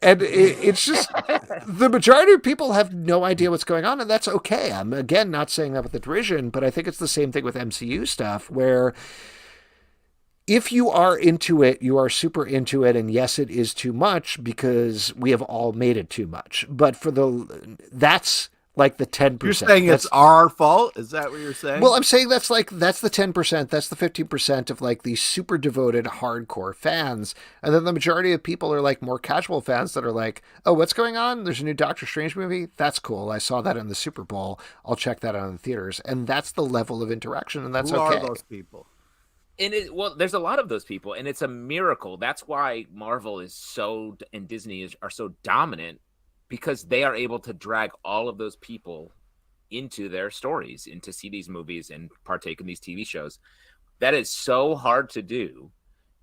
And it's just, the majority of people have no idea what's going on, and that's okay. I'm, again, not saying that with a derision, but I think it's the same thing with MCU stuff, where if you are into it, you are super into it, and yes, it is too much because we have all made it too much. But that's like the 10%. You're saying it's our fault? Is that what you're saying? Well, I'm saying that's the 10%. That's the 15% of, like, the super devoted hardcore fans. And then the majority of people are, like, more casual fans that are like, oh, what's going on? There's a new Doctor Strange movie? That's cool. I saw that in the Super Bowl. I'll check that out in the theaters. And that's the level of interaction, and that's Who okay. are those people? And there's a lot of those people, and it's a miracle. That's why Marvel and Disney are so dominant, because they are able to drag all of those people into their stories and to see these movies and partake in these TV shows. That is so hard to do.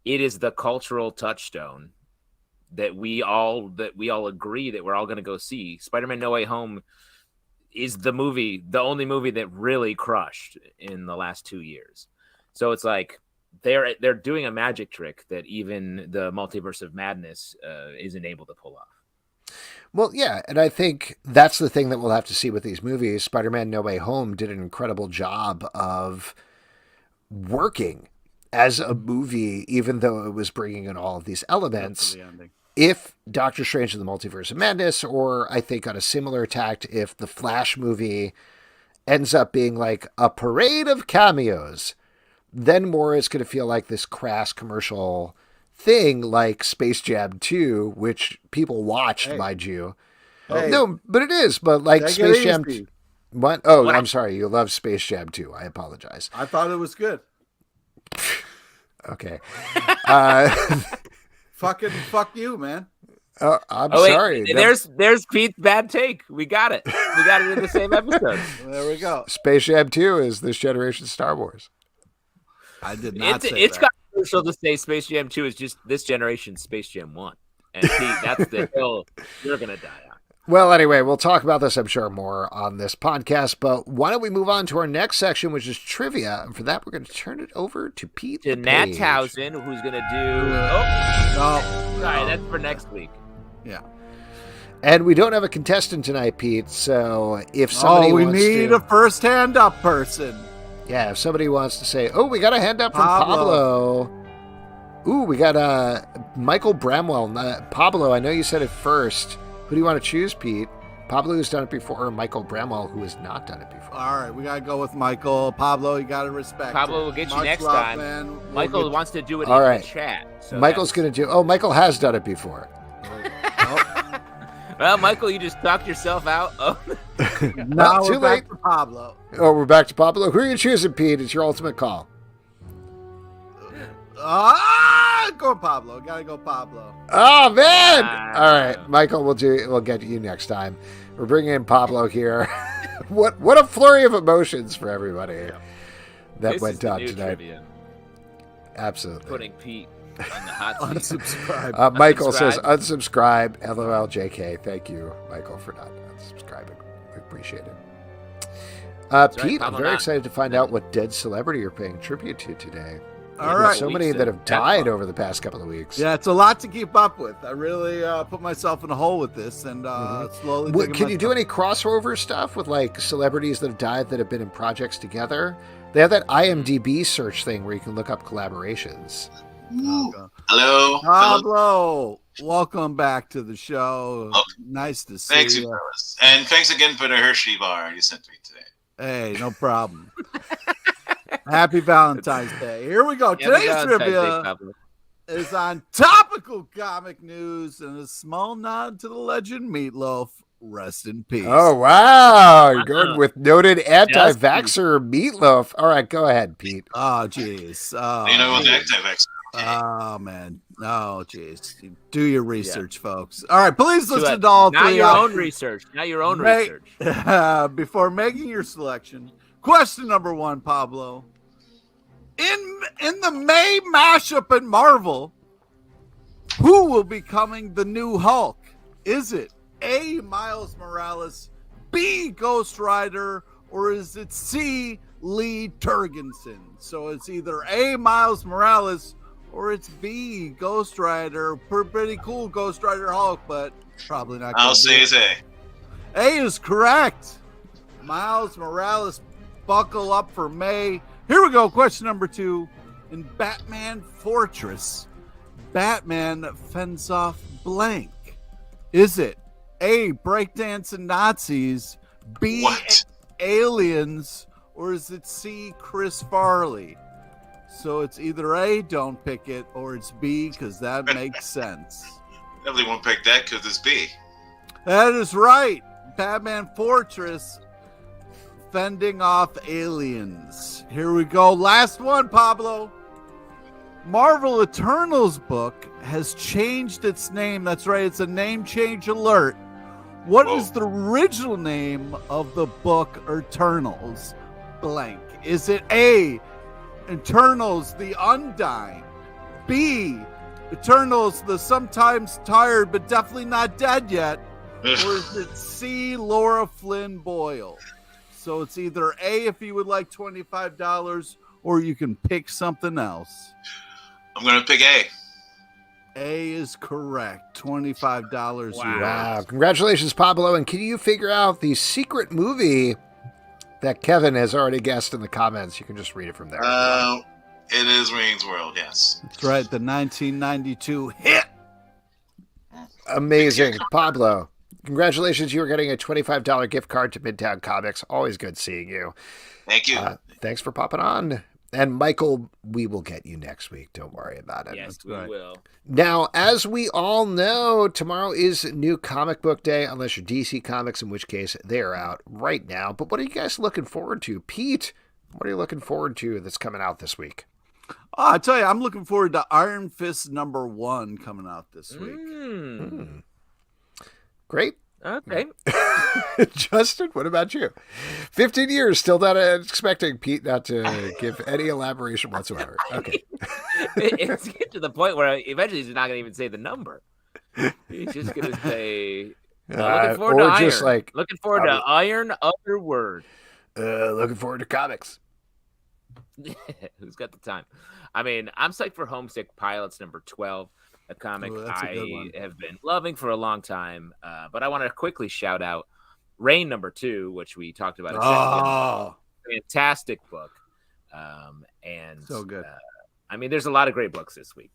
It is the cultural touchstone that we all agree that we're all going to go see. Spider-Man No Way Home is the only movie that really crushed in the last 2 years. So it's like they're doing a magic trick that even the Multiverse of Madness isn't able to pull off. Well, yeah, and I think that's the thing that we'll have to see with these movies. Spider-Man No Way Home did an incredible job of working as a movie, even though it was bringing in all of these elements. If Doctor Strange and the Multiverse of Madness, or I think on a similar tact, if the Flash movie ends up being like a parade of cameos, then more is going to feel like this crass commercial thing like Space Jam 2, which people watched, mind you. Hey. No, but it is. But like Take Space it Jam. easy. What? Oh, I'm sorry. You love Space Jam 2. I apologize. I thought it was good. Okay. Fuck you, man. I'm sorry. There's Pete's bad take. We got it. We got it in the same episode. There we go. Space Jam 2 is this generation's Star Wars. I did not say it's that. controversial to say Space Jam 2 is just this generation's Space Jam 1. And Pete, that's the hill you're going to die on. Well, anyway, we'll talk about this, I'm sure, more on this podcast. But why don't we move on to our next section, which is trivia. And for that, we're going to turn it over to Pete. To Nat Towsen, who's going to do... Sorry, that's for next week. Yeah. And we don't have a contestant tonight, Pete. So if somebody we wants need a first hand up person. Yeah, if somebody wants to say, oh, we got a hand up from Pablo. Ooh, we got Michael Bramwell. Pablo, I know you said it first. Who do you want to choose, Pete? Pablo, who's done it before, or Michael Bramwell, who has not done it before? All right, we got to go with Michael. Pablo, you got to respect Pablo will get you next time. Man. Michael wants to do it All in right. the chat. So Michael's going to do... Oh, Michael has done it before. Well, Michael, you just talked yourself out. Oh. Now too we're late. back to Pablo. Oh, we're back to Pablo. Who are you choosing, Pete? It's your ultimate call. Go Pablo. Gotta go Pablo. Oh, man! All right, Michael, we'll get to you next time. We're bringing in Pablo here. What a flurry of emotions for everybody that This went is the down new tonight. trivia. Absolutely. Putting Pete on the hot seat. Michael says unsubscribe. LOL JK. Thank you, Michael, for not unsubscribing. We appreciate it. right, Pete, I'm Pablo very Nat. excited to find out what dead celebrity you're paying tribute to today. All There's right. so many Weeks that in. have That's died fun. over the past couple of weeks. Yeah, it's a lot to keep up with. I really put myself in a hole with this and slowly. Can you do any crossover stuff with like celebrities that have died that have been in projects together? They have that IMDb search thing where you can look up collaborations. Hello. Pablo, welcome back to the show. Oh, Nice to see Thanks, you you. fellas. And thanks again for the Hershey bar you sent me today. Hey, no problem. Happy Valentine's Day. Here we go. Happy Today's Valentine's Day, trivia Pablo. is on topical comic news and a small nod to the legend Meatloaf. Rest in peace. Oh, wow. You're going with noted anti-vaxxer Meatloaf. All right, go ahead, Pete. Oh, jeez. You know what the active Oh, man. Oh, jeez. Do your research, folks. All right, please listen to Not all three. your own research. Not your own research. Before making your selection, question number 1, Pablo. In the May mashup at Marvel, who will be becoming the new Hulk? Is it A, Miles Morales, B, Ghost Rider, or is it C, Lee Turgensen? So it's either A, Miles Morales, or it's B, Ghost Rider. Pretty cool Ghost Rider Hulk, but probably not. I'll say it's A. A is correct. Miles Morales, buckle up for May. Here we go. Question number 2. In Batman Fortress, Batman fends off blank. Is it A, breakdancing Nazis, B, What? aliens, or is it C, Chris Farley? So it's either A, don't pick it, or it's B, because that makes sense. Nobody won't pick that because it's B. That is right. Batman Fortress fending off aliens. Here we go. Last one, Pablo. Marvel Eternals book has changed its name. That's right. It's a name change alert. What Whoa. is the original name of the book Eternals? Blank. Is it A, Eternals the Undying, B, Eternals the sometimes tired but definitely not dead yet, or is it C, Laura Flynn Boyle? So it's either A if you would like $25, or you can pick something else. I'm going to pick A. A is correct. $25. Wow. Congratulations, Pablo. And can you figure out the secret movie that Kevin has already guessed in the comments? You can just read it from there. It is Wayne's World, yes. That's right. The 1992 hit. Amazing. Pablo, congratulations. You are getting a $25 gift card to Midtown Comics. Always good seeing you. Thank you. Thanks for popping on. And Michael, we will get you next week. Don't worry about it. Yes, we right. will. Now, as we all know, tomorrow is New Comic Book Day, unless you're DC Comics, in which case they are out right now. But what are you guys looking forward to? Pete, what are you looking forward to that's coming out this week? Oh, I tell you, I'm looking forward to Iron Fist #1 coming out this week. Great. Okay. Justin, what about you? 15 years, still not expecting Pete not to give any elaboration whatsoever. Okay. It's getting to the point where eventually he's not going to even say the number. He's just going to say, looking forward to or Iron. just like, looking forward to Iron, other word. looking forward to comics. Who's got the time? I mean, I'm psyched for Homesick Pilots #12, a comic Ooh, that's a good one. I have been loving for a long time. But I want to quickly shout out Rain #2, which we talked about. Oh, Fantastic book. And so good. I mean, there's a lot of great books this week.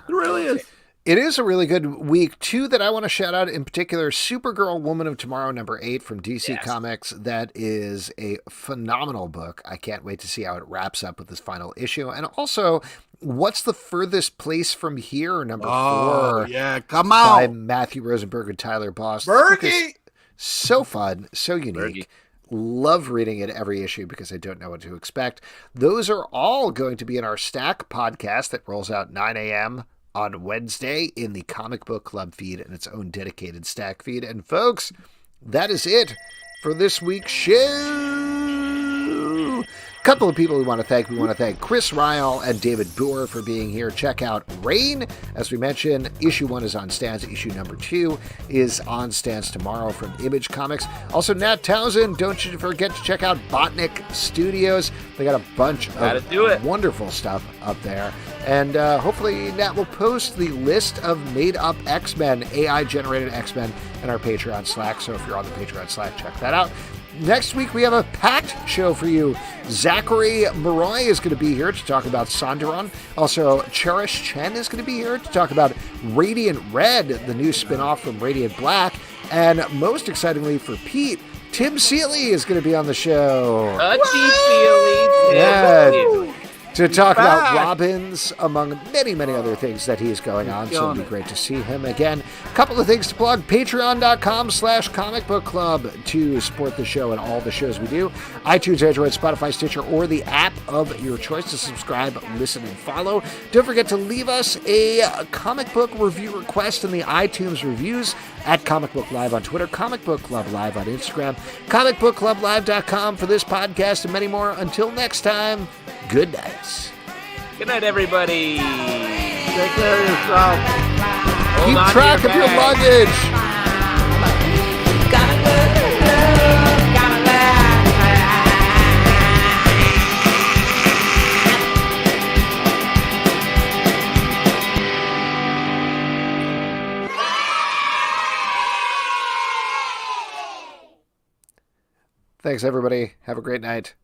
It really is. It is a really good week. Two that I want to shout out in particular, Supergirl Woman of Tomorrow #8 from DC Yes. Comics. That is a phenomenal book. I can't wait to see how it wraps up with this final issue. And also, What's the Furthest Place from Here, #4. Yeah, come By on. Matthew Rosenberg and Tyler Boss. This book is Bergie. so fun, so unique. Bergie. Love reading it every issue because I don't know what to expect. Those are all going to be in our Stack podcast that rolls out 9 a.m. on Wednesday in the Comic Book Club feed and its own dedicated Stack feed. And folks, that is it for this week's show. couple of people we want to thank. We want to thank Chris Ryall and David Booher for being here. Check out Rain. As we mentioned, issue 1 is on stands. Issue number 2 is on stands tomorrow from Image Comics. Also, Nat Towsen, don't you forget to check out Botnik Studios. They got a bunch of wonderful stuff up there. And hopefully Nat will post the list of made-up X-Men, AI-generated X-Men, in our Patreon Slack. So if you're on the Patreon Slack, check that out. Next week, we have a packed show for you. Zachary Maroy is going to be here to talk about Sonderon. Also, Cherish Chen is going to be here to talk about Radiant Red, the new spin-off from Radiant Black. And most excitingly for Pete, Tim Seeley is going to be on the show. Seeley. Yeah. To talk about Robins, among many, many other things that he's going on. So it'll be great to see him again. A couple of things to plug. Patreon.com/Comic Book Club to support the show and all the shows we do. iTunes, Android, Spotify, Stitcher, or the app of your choice to subscribe, listen, and follow. Don't forget to leave us a comic book review request in the iTunes reviews at Comic Book Live on Twitter, Comic Book Club Live on Instagram, comicbookclublive.com for this podcast and many more. Until next time, good night. Good night, everybody. Take care of yourself. Keep track of your luggage. Thanks, everybody. Have a great night.